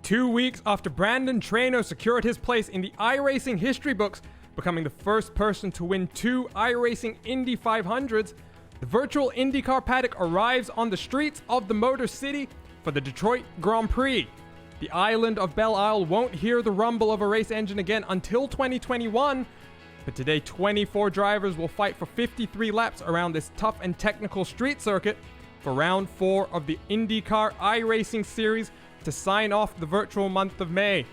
2 weeks after Brandon Traynor secured his place in the iRacing history books, becoming the first person to win 2 iRacing Indy 500s, the virtual IndyCar paddock arrives on the streets of the Motor City for the Detroit Grand Prix. The island of Belle won't hear the rumble of a race engine again until 2021, but today 24 drivers will fight for 53 laps around this tough and technical street circuit for round 4 of the IndyCar iRacing Series to sign off the virtual month of May.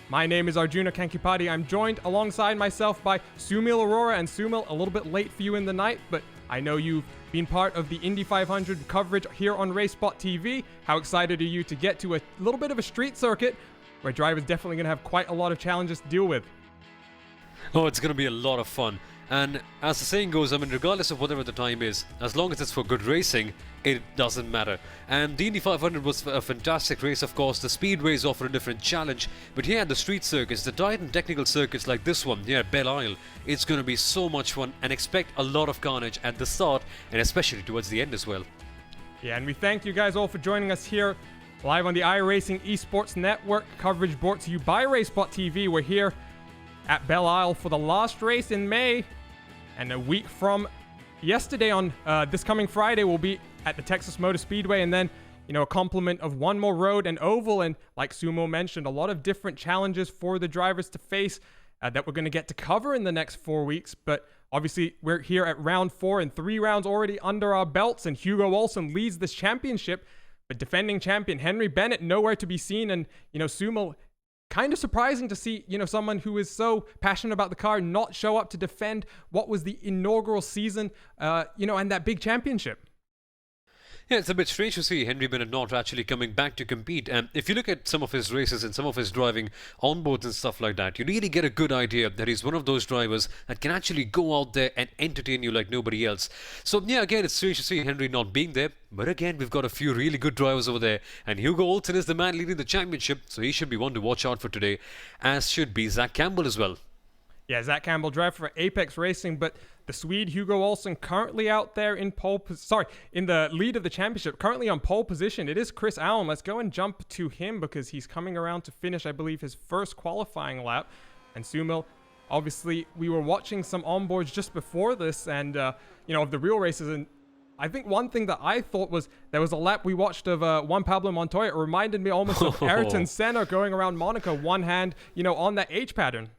My name is Arjuna Kankipati. I'm joined alongside myself by Sumil Arora. And Sumil, a little bit late for you in the night, but I know you've been part of the Indy 500 coverage here on RaceSpot TV. How excited are you to get to a little bit of a street circuit where drivers definitely going to have quite a lot of challenges to deal with? Oh, it's going to be a lot of fun. And as the saying goes, I mean, regardless of whatever the time is, as long as it's for good racing, it doesn't matter. And the Indy 500 was a fantastic race, of course. The speedways offer a different challenge. But here at the street circuits, the tight technical circuits like this one here at Belle, it's going to be so much fun, and expect a lot of carnage at the start and especially towards the end as well. Yeah, and we thank you guys all for joining us here live on the iRacing Esports Network. Coverage brought to you by RaceBot TV. We're here at Belle for the last race in May, and a week from yesterday on this coming Friday we'll be at the Texas Motor Speedway, and then a complement of one more road and oval, and like Sumo mentioned, a lot of different challenges for the drivers to face that we're going to get to cover in the next 4 weeks. But obviously we're here at round 4 and 3 rounds already under our belts, and Hugo Olson leads this championship, but defending champion Henry Bennett nowhere to be seen. And Sumo, kind of surprising to see, someone who is so passionate about the car not show up to defend what was the inaugural season, and that big championship. Yeah, it's a bit strange to see Henry Bennett not actually coming back to compete. And if you look at some of his races and some of his driving onboards and stuff like that, you really get a good idea that he's one of those drivers that can actually go out there and entertain you like nobody else. So yeah, again, it's strange to see Henry not being there. But again, we've got a few really good drivers over there. And Hugo Olson is the man leading the championship, so he should be one to watch out for today, as should be Zac Campbell as well. Yeah, Zac Campbell driver for Apex Racing, but the Swede Hugo Olson currently out there in in the lead of the championship, currently on pole position. It is Chris Allen. Let's go and jump to him because he's coming around to finish, I believe, his first qualifying lap. And Sumo, obviously, we were watching some onboards just before this, and of the real races. And I think one thing that I thought was there was a lap we watched of Juan Pablo Montoya. It reminded me almost of Ayrton Senna going around Monaco, one hand, on that H pattern.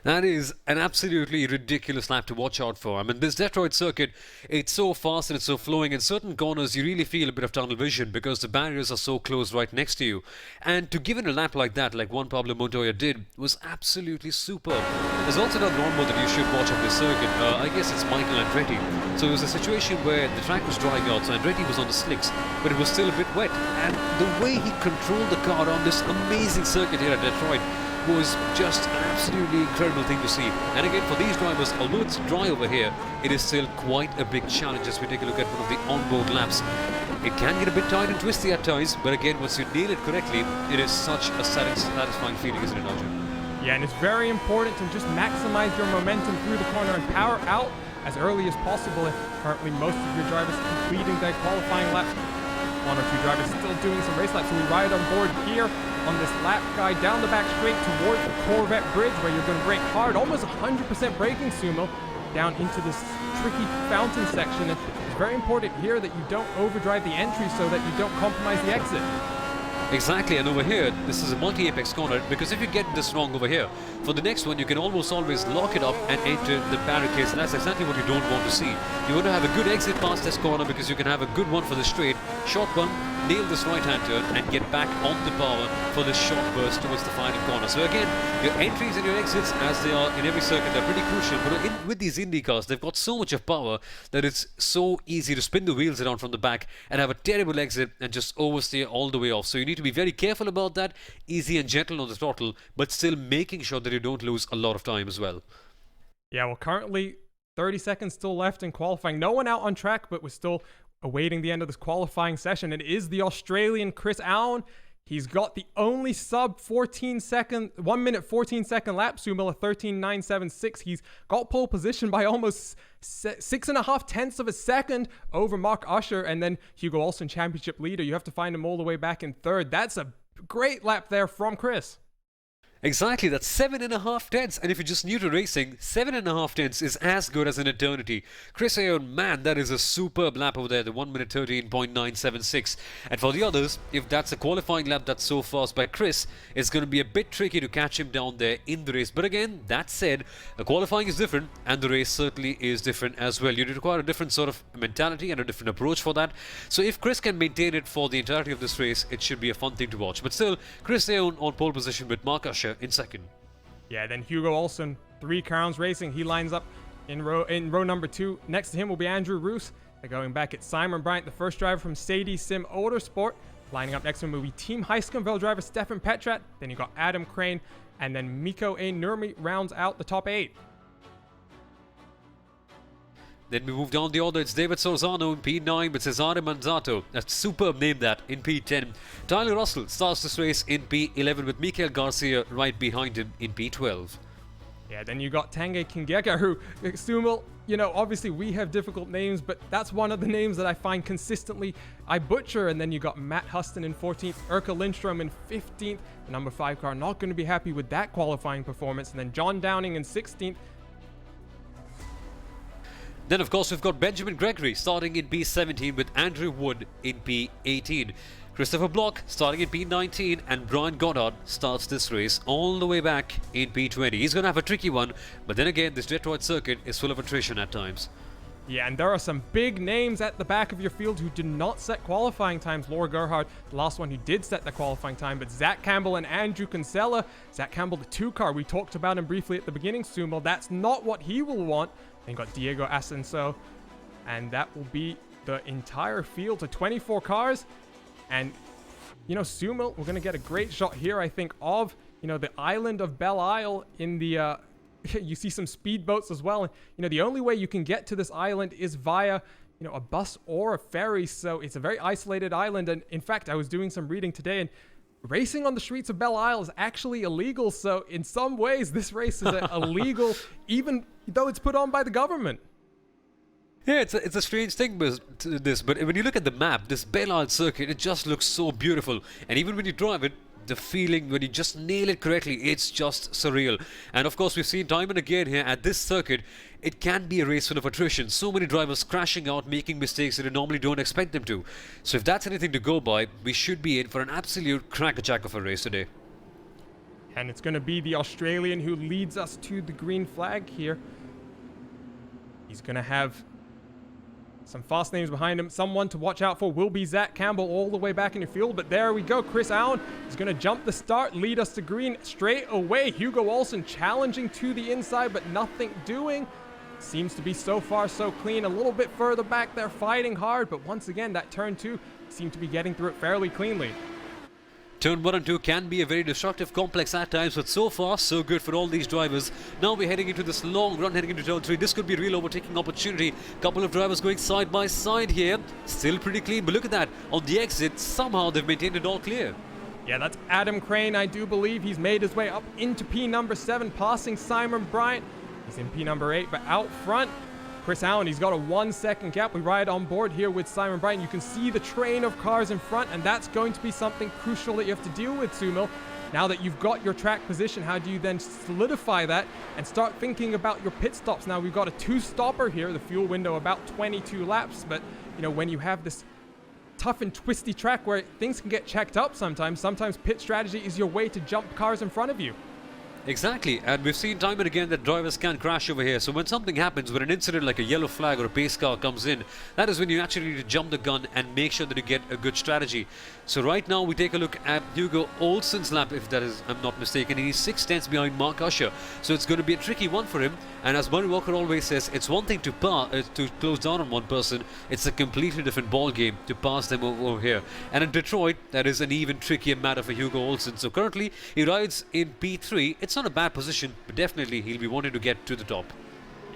That is an absolutely ridiculous lap to watch out for. I mean, this Detroit circuit, it's so fast and it's so flowing. In certain corners, you really feel a bit of tunnel vision because the barriers are so close right next to you. And to give it a lap like that, like Juan Pablo Montoya did, was absolutely superb. There's also another onboard that you should watch on this circuit. I guess it's Michael Andretti. So it was a situation where the track was drying out, so Andretti was on the slicks, but it was still a bit wet. And the way he controlled the car on this amazing circuit here at Detroit was just an absolutely incredible thing to see. And again, for these drivers, although it's dry over here, it is still quite a big challenge as we take a look at one of the onboard laps. It can get a bit tight and twisty at times, but again, once you nail it correctly, it is such a satisfying feeling, isn't it, Arjun? Yeah, and it's very important to just maximize your momentum through the corner and power out as early as possible. If currently most of your drivers completing their qualifying laps, one or two drivers still doing some race laps. So we ride on board here on this lap guide down the back straight towards the Corvette Bridge, where you're going to brake hard, almost 100% braking, Sumo, down into this tricky fountain section. And it's very important here that you don't overdrive the entry so that you don't compromise the exit. Exactly, and over here, this is a multi-apex corner, because if you get this wrong over here, for the next one, you can almost always lock it up and enter the barricades, and that's exactly what you don't want to see. You want to have a good exit past this corner because you can have a good one for the straight, short one, nail this right-hand turn, and get back on the power for this short burst towards the final corner. So again, your entries and your exits, as they are in every circuit, they're pretty crucial, but with these Indy cars, they've got so much of power that it's so easy to spin the wheels around from the back and have a terrible exit and just oversteer all the way off. So you need to be very careful about that, easy and gentle on the throttle, but still making sure that you don't lose a lot of time as well. Yeah, well, currently 30 seconds still left in qualifying. No one out on track, but we're still awaiting the end of this qualifying session. It is the Australian Chris Allen. He's got the only sub 1 minute 14 second lap, Sumo, 13.976. He's got pole position by almost 6.5 tenths of a second over Mark Usher, and then Hugo Olson, championship leader. You have to find him all the way back in third. That's a great lap there from Chris. Exactly, that's 7.5 tenths, and if you're just new to racing, 7.5 tenths is as good as an eternity. Chris Ayon, man, that is a superb lap over there, the 1 minute 13.976. And for the others, if that's a qualifying lap that's so fast by Chris, it's going to be a bit tricky to catch him down there in the race. But again, that said, the qualifying is different, and the race certainly is different as well. You require a different sort of mentality and a different approach for that. So if Chris can maintain it for the entirety of this race, it should be a fun thing to watch. But still, Chris Ayon on pole position with Mark Usher in second. Yeah, then Hugo Olson, 3 Crowns Racing. He lines up in row number 2. Next to him will be Andrew Roos. They're going back at Simon Bryant, the first driver from Sadie Sim Autosport. Lining up next to him will be Team Heiskamville driver Stefan Petrat. Then you got Adam Crane And then Mikko A. Nurmi rounds out the top 8. Then we move down the order. It's David Sorzano in P9 with Cesare Manzato. A superb name that in P10. Tyler Russell starts this race in P11 with Mikael Garcia right behind him in P12. Yeah, then you got Tange Kingeka, who, Sumal, you know, obviously we have difficult names, but that's one of the names that I find consistently I butcher. And then you got Matt Huston in 14th, Urka Lindstrom in 15th, the number 5 car, not going to be happy with that qualifying performance. And then John Downing in 16th. Then, of course, we've got Benjamin Gregory starting in P17 with Andrew Wood in P18. Christopher Block starting in P19, and Brian Goddard starts this race all the way back in P20. He's going to have a tricky one, but then again, this Detroit circuit is full of attrition at times. Yeah, and there are some big names at the back of your field who did not set qualifying times. Laura Gerhard, the last one who did set the qualifying time, but Zac Campbell and Andrew Kinsella. Zac Campbell, the 2 car, we talked about him briefly at the beginning, Sumo. That's not what he will want. Then you got Diego Ascenso, and that will be the entire field to 24 cars. And, you know, Sumo, we're going to get a great shot here, I think, of, you know, the island of Belle Isle in the, you see some speedboats as well. And, you know, the only way you can get to this island is via, you know, a bus or a ferry. So it's a very isolated island. And in fact, I was doing some reading today, and racing on the streets of Belle Isle is actually illegal. So in some ways, this race is illegal, even though it's put on by the government. Yeah, it's a strange thing, but when you look at the map, this Belle Isle circuit, it just looks so beautiful. And even when you drive it, the feeling, when you just nail it correctly, it's just surreal. And of course, we've seen time and again here at this circuit, it can be a race full of attrition. So many drivers crashing out, making mistakes that you normally don't expect them to. So if that's anything to go by, we should be in for an absolute crackerjack of a race today. And it's going to be the Australian who leads us to the green flag here. He's going to have some fast names behind him. Someone to watch out for will be Zac Campbell all the way back in your field. But there we go. Chris Allen is going to jump the start, lead us to green straight away. Hugo Olson challenging to the inside, but nothing doing. Seems to be so far so clean. A little bit further back there, fighting hard. But once again, that turn 2 seemed to be getting through it fairly cleanly. Turn 1 and 2 can be a very destructive complex at times, but so far, so good for all these drivers. Now we're heading into this long run, heading into turn 3. This could be a real overtaking opportunity. Couple of drivers going side by side here. Still pretty clean, but look at that. On the exit, somehow they've maintained it all clear. Yeah, that's Adam Crane, I do believe. He's made his way up into P number 7, passing Simon Bryant. He's in P number 8, but out front, Chris Allen, he's got a 1-second gap. We ride on board here with Simon Bryant. You can see the train of cars in front, and that's going to be something crucial that you have to deal with, Sumo. Now that you've got your track position, how do you then solidify that and start thinking about your pit stops? Now, we've got a 2-stopper here, the fuel window about 22 laps, but, you know, when you have this tough and twisty track where things can get checked up sometimes pit strategy is your way to jump cars in front of you. Exactly, and we've seen time and again that drivers can crash over here. So when something happens, when an incident like a yellow flag or a pace car comes in, that is when you actually need to jump the gun and make sure that you get a good strategy. So right now we take a look at Hugo Olson's lap, if that is, I'm not mistaken, and he's 6 tenths behind Mark Usher. So it's going to be a tricky one for him. And as Murray Walker always says, it's one thing to close down on one person. It's a completely different ball game to pass them over here. And in Detroit, that is an even trickier matter for Hugo Olson. So currently he rides in P3. It's not a bad position, but definitely he'll be wanting to get to the top.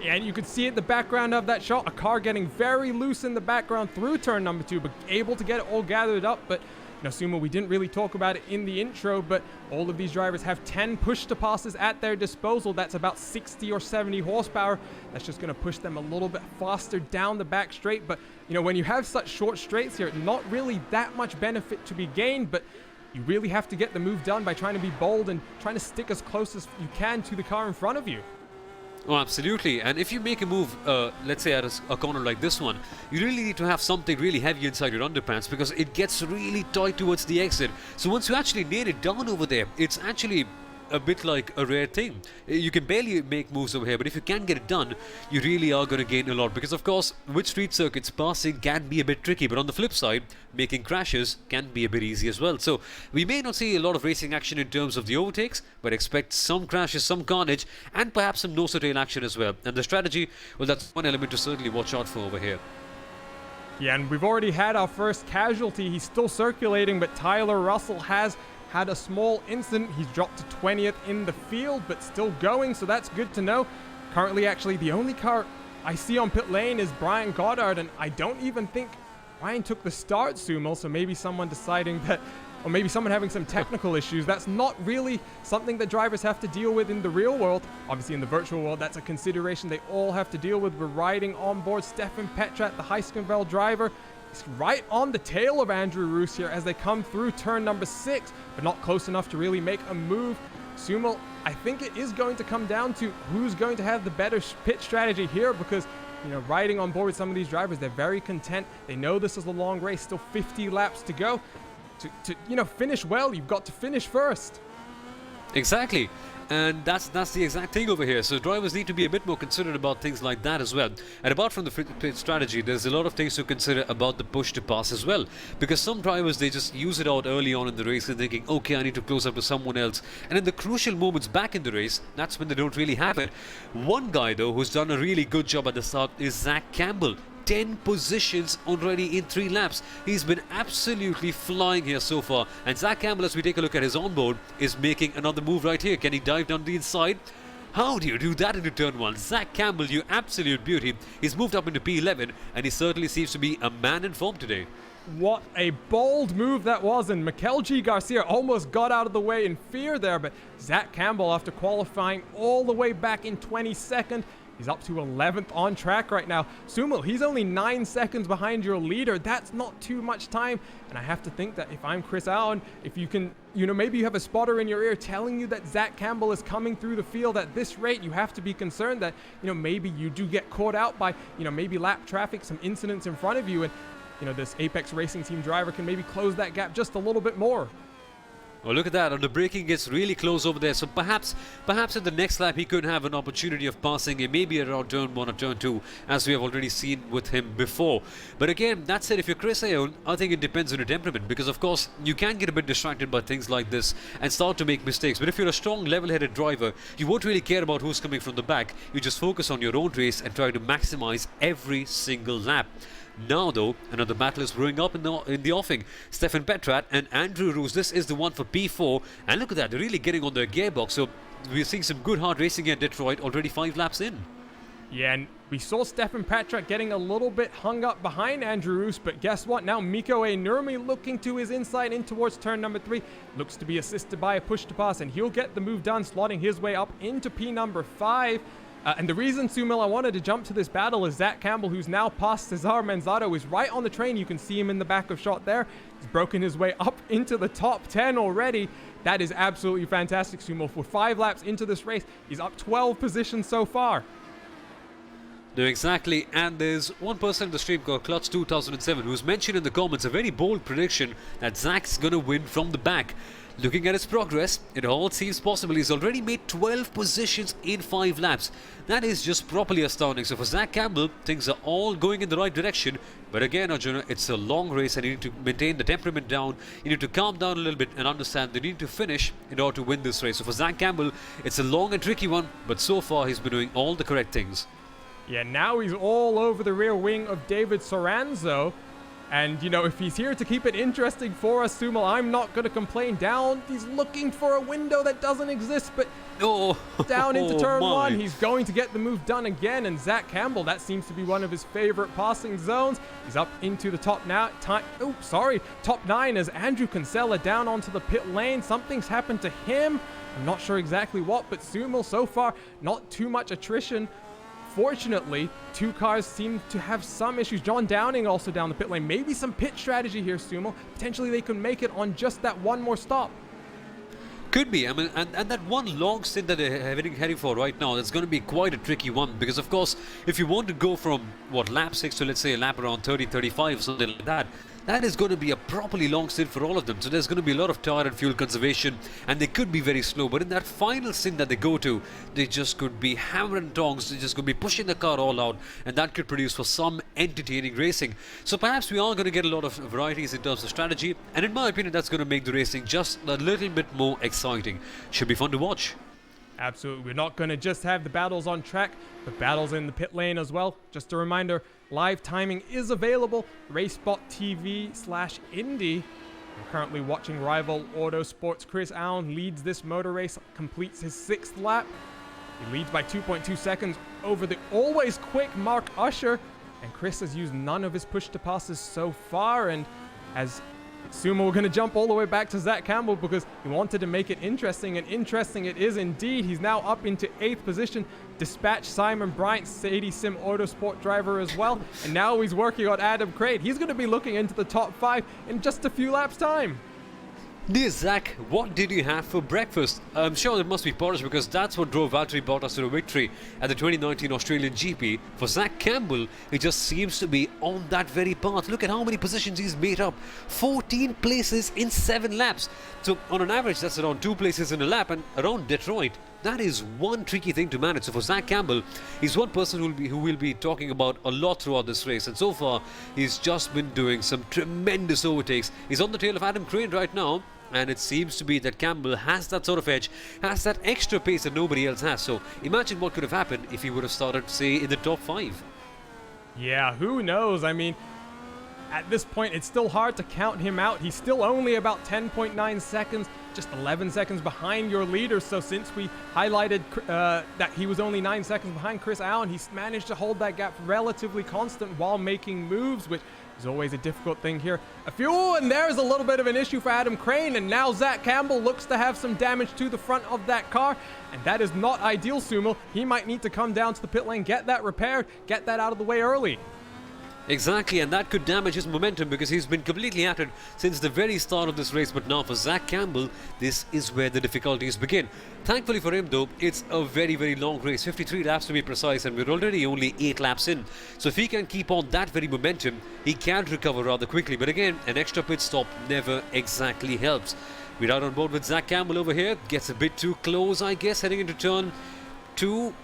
And you could see in the background of that shot, a car getting very loose in the background through turn number 2, but able to get it all gathered up. But, you know, Sumo, we didn't really talk about it in the intro, but all of these drivers have 10 push-to-passes at their disposal. That's about 60 or 70 horsepower. That's just going to push them a little bit faster down the back straight. But, you know, when you have such short straights here, not really that much benefit to be gained, but you really have to get the move done by trying to be bold and trying to stick as close as you can to the car in front of you. Oh, absolutely. And if you make a move, let's say at a corner like this one, you really need to have something really heavy inside your underpants because it gets really tight towards the exit. So once you actually nail it down over there, it's actually a bit like a rare thing. You can barely make moves over here, but if you can get it done, you really are going to gain a lot. Because of course, with street circuits, passing can be a bit tricky, but on the flip side, making crashes can be a bit easy as well. So we may not see a lot of racing action in terms of the overtakes, but expect some crashes, some carnage, and perhaps some nose-to-tail action as well. And the strategy, well, that's one element to certainly watch out for over here. Yeah, and we've already had our first casualty. He's still circulating, but Tyler Russell has had a small incident. He's dropped to 20th in the field, but still going, so that's good to know. Currently, actually, the only car I see on pit lane is Brian Goddard, and I don't even think Ryan took the start, Sumo, so maybe someone deciding that, or maybe someone having some technical issues. That's not really something that drivers have to deal with in the real world. Obviously, in the virtual world, that's a consideration they all have to deal with. We're riding on board Stefan Petrat, the Heiskenveld driver. He's right on the tail of Andrew Roos here as they come through turn number 6, but not close enough to really make a move. Sumo, I think it is going to come down to who's going to have the better pit strategy here, because, you know, riding on board with some of these drivers, they're very content. They know this is a long race, still 50 laps to go. To you know, finish well, you've got to finish first. Exactly. And that's the exact thing over here. So drivers need to be a bit more considerate about things like that as well. And apart from the pit strategy, there's a lot of things to consider about the push to pass as well. Because some drivers, they just use it out early on in the race and thinking, okay, I need to close up to someone else. And in the crucial moments back in the race, that's when they don't really have it. One guy, though, who's done a really good job at the start is Zac Campbell. 10 positions already in 3 laps. He's been absolutely flying here so far. And Zac Campbell, as we take a look at his onboard, is making another move right here. Can he dive down the inside? How do you do that into turn 1? Zac Campbell, you absolute beauty. He's moved up into P11, and he certainly seems to be a man in form today. What a bold move that was, and Mikel G. Garcia almost got out of the way in fear there, but Zac Campbell, after qualifying all the way back in 22nd, he's up to 11th on track right now. Sumo, he's only 9 seconds behind your leader. That's not too much time. And I have to think that if I'm Chris Allen, if you can, you know, maybe you have a spotter in your ear telling you that Zac Campbell is coming through the field at this rate, you have to be concerned that, you know, maybe you do get caught out by, you know, maybe lap traffic, some incidents in front of you. And, you know, this Apex Racing Team driver can maybe close that gap just a little bit more. Oh, look at that, and the braking gets really close over there, so perhaps in the next lap he could have an opportunity of passing him, maybe around turn 1 or turn 2, as we have already seen with him before. But again, that said, if you're Chris Aoun, I think it depends on your temperament, because of course you can get a bit distracted by things like this and start to make mistakes. But if you're a strong, level-headed driver, you won't really care about who's coming from the back. You just focus on your own race and try to maximize every single lap. Now though, another battle is brewing up in the offing. Stefan Petrat and Andrew Roos, this is the one for P4, and look at that, they're really getting on their gearbox, so we're seeing some good hard racing here in Detroit, already 5 laps in. Yeah, and we saw Stefan Petrat getting a little bit hung up behind Andrew Roos, but guess what? Now Mikko A. Nurmi looking to his inside in towards turn number 3, looks to be assisted by a push to pass, and he'll get the move done, slotting his way up into P number 5. And the reason, Sumil, I wanted to jump to this battle is Zac Campbell, who's now past Cesar Manzado, is right on the train. You can see him in the back of shot there. He's broken his way up into the top 10 already. That is absolutely fantastic, Sumil. For 5 laps into this race, he's up 12 positions so far. No, exactly, and there's one person in the stream called Clutch 2007 who's mentioned in the comments a very bold prediction that Zac's gonna win from the back. Looking at his progress, it all seems possible. He's already made 12 positions in 5 laps. That is just properly astounding. So for Zac Campbell, things are all going in the right direction. But again, Arjuna, it's a long race and you need to maintain the temperament down. You need to calm down a little bit and understand they need to finish in order to win this race. So for Zac Campbell, it's a long and tricky one, but so far he's been doing all the correct things. Yeah, now he's all over the rear wing of David Soranzo. And, you know, if he's here to keep it interesting for us, Sumo, I'm not going to complain. Down, he's looking for a window that doesn't exist, but down into turn 1, he's going to get the move done again. And Zac Campbell, that seems to be one of his favorite passing zones. He's up into the top now. Top 9 as Andrew Kinsella down onto the pit lane. Something's happened to him. I'm not sure exactly what, but Sumo, so far, not too much attrition. Fortunately, 2 cars seem to have some issues. John Downing also down the pit lane. Maybe some pit strategy here, Sumo. Potentially they can make it on just that one more stop. Could be. I mean, and that one long stint that they're heading for right now, that's going to be quite a tricky one. Because, of course, if you want to go from, lap 6 to, let's say, a lap around 30, 35 or something like that, that is going to be a properly long stint for all of them. So there's going to be a lot of tire and fuel conservation, and they could be very slow. But in that final stint that they go to, they just could be hammer and tongs. They just could be pushing the car all out, and that could produce for some entertaining racing. So perhaps we are going to get a lot of varieties in terms of strategy, and in my opinion, that's going to make the racing just a little bit more exciting. Should be fun to watch. Absolutely. We're not going to just have the battles on track, but battles in the pit lane as well. Just a reminder, live timing is available. RaceBot TV/Indy. We're currently watching rival Autosport's Chris Allen leads this motor race, completes his 6th lap. He leads by 2.2 seconds over the always quick Mark Usher, and Chris has used none of his push-to-passes so far, and as Sumo, we're going to jump all the way back to Zac Campbell because he wanted to make it interesting, and interesting it is indeed. He's now up into 8th position, dispatched Simon Bryant, Sadie Sim Autosport driver as well, and now he's working on Adam Crane. He's going to be looking into the top 5 in just a few laps' time. Dear Zach, what did you have for breakfast? I'm sure it must be porridge because that's what drove Valtteri Bottas to a victory at the 2019 Australian GP. For Zac Campbell, he just seems to be on that very path. Look at how many positions he's made up. 14 places in 7 laps. So on an average, that's around 2 places in a lap, and around Detroit, that is one tricky thing to manage. So for Zac Campbell, he's one person who will be talking about a lot throughout this race, and so far he's just been doing some tremendous overtakes. He's on the tail of Adam Crane right now, and it seems to be that Campbell has that sort of edge, has that extra pace that nobody else has. So imagine what could have happened if he would have started, say, in the top 5. Yeah, who knows? I mean, at this point, it's still hard to count him out. He's still only about 10.9 seconds, just 11 seconds behind your leader. So since we highlighted that he was only 9 seconds behind Chris Allen, he's managed to hold that gap relatively constant while making moves, which is always a difficult thing here. And there's a little bit of an issue for Adam Crane, and now Zac Campbell looks to have some damage to the front of that car, and that is not ideal, Sumo. He might need to come down to the pit lane, get that repaired, get that out of the way early. Exactly, and that could damage his momentum because he's been completely at it since the very start of this race. But now for Zac Campbell, this is where the difficulties begin. Thankfully for him though, it's a very, very long race, 53 laps to be precise, and we're already only 8 laps in. So if he can keep on that very momentum, he can recover rather quickly. But again, an extra pit stop never exactly helps. We're out on board with Zac Campbell over here. Gets a bit too close, I guess, heading into turn 2.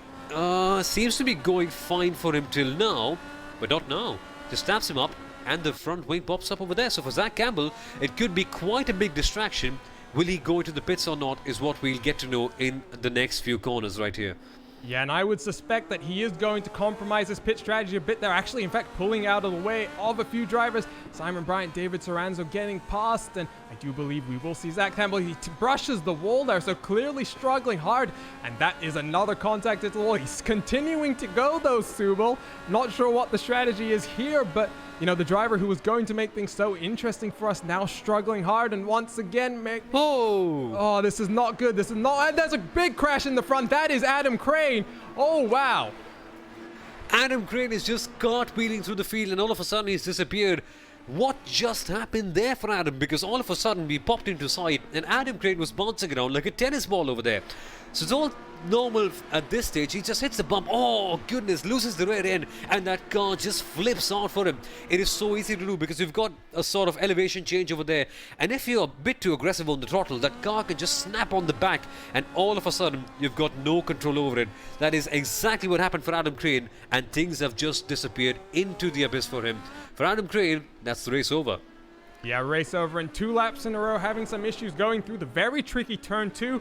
Seems to be going fine for him till now, but not now. Just taps him up, and the front wing pops up over there. So for Zac Campbell, it could be quite a big distraction. Will he go into the pits or not is what we'll get to know in the next few corners right here. Yeah, and I would suspect that he is going to compromise his pit strategy a bit there. Actually, in fact, pulling out of the way of a few drivers. Simon Bryant, David Soranzo getting past, and I do believe we will see Zac Campbell. He brushes the wall there, so clearly struggling hard, and that is another contact at the wall. He's continuing to go, though, Subal. Not sure what the strategy is here, but you know, the driver who was going to make things so interesting for us now struggling hard, and once again Oh, this is not good. This is not. And there's a big crash in the front. That is Adam Crane. Oh, wow. Adam Crane is just cartwheeling through the field, and all of a sudden he's disappeared. What just happened there for Adam? Because all of a sudden we popped into sight, and Adam Crane was bouncing around like a tennis ball over there. So it's all normal at this stage. He just hits the bump. Oh goodness, loses the rear end, and that car just flips out for him. It is so easy to do because you've got a sort of elevation change over there, and if you're a bit too aggressive on the throttle, that car can just snap on the back, and all of a sudden you've got no control over it. That is exactly what happened for Adam Crane, and things have just disappeared into the abyss for him. For Adam Crane, that's the race over. Yeah, race over in 2 laps in a row, having some issues going through the very tricky turn 2.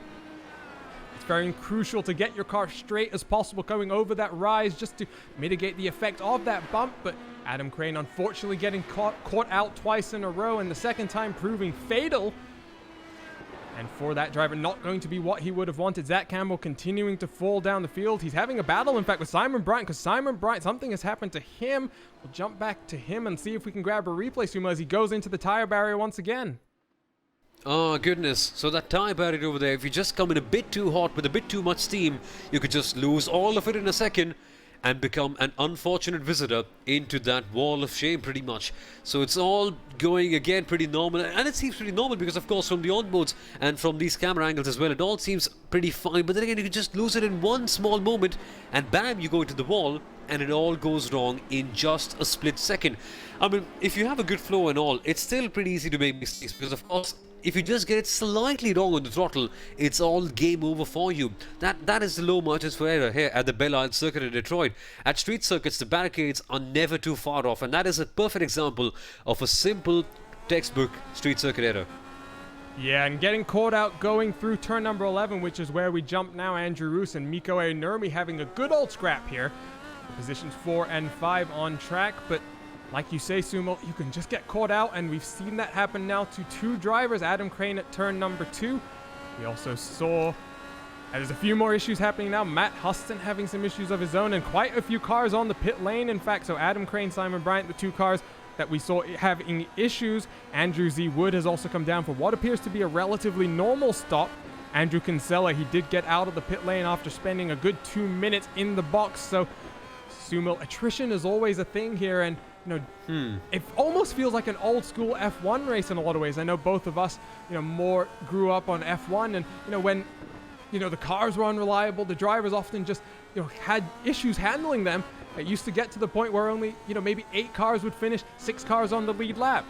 It's very crucial to get your car straight as possible going over that rise just to mitigate the effect of that bump, but Adam Crane unfortunately getting caught out twice in a row, and the second time proving fatal. And for that driver, not going to be what he would have wanted. Zac Campbell continuing to fall down the field. He's having a battle, in fact, with Simon Bryant, because Simon Bryant, something has happened to him. We'll jump back to him and see if we can grab a replay, Sumo, as he goes into the tire barrier once again. Oh goodness, so that tire barrier over there, if you just come in a bit too hot with a bit too much steam, you could just lose all of it in a second and become an unfortunate visitor into that wall of shame pretty much. So it's all going again pretty normal, and it seems pretty normal because of course from the onboards and from these camera angles as well, it all seems pretty fine, but then again you can just lose it in one small moment and bam, you go into the wall and it all goes wrong in just a split second. I mean, if you have a good flow and all, it's still pretty easy to make mistakes because of course if you just get it slightly wrong on the throttle, it's all game over for you. That is the low margins for error here at the Belle circuit in Detroit. At street circuits, the barricades are never too far off, and that is a perfect example of a simple textbook street circuit error. Yeah, and getting caught out going through turn number 11, which is where we jump now. Andrew Roos and Mikko Nurmi having a good old scrap here. Positions 4 and 5 on track, but Like you say, Sumo, you can just get caught out, and we've seen that happen now to two drivers. Adam Crane at turn number 2. We also saw there's a few more issues happening now. Matt Huston having some issues of his own, and quite a few cars on the pit lane, in fact. So Adam Crane, Simon Bryant, the two cars that we saw having issues. Andrew Z. Wood has also come down for what appears to be a relatively normal stop. Andrew Kinsella, he did get out of the pit lane after spending a good 2 minutes in the box. So Sumo, attrition is always a thing here, and it almost feels like an old school F1 race in a lot of ways. I know both of us, more grew up on F1, and when the cars were unreliable, the drivers often just had issues handling them. It used to get to the point where only maybe 8 cars would finish, 6 cars on the lead lap.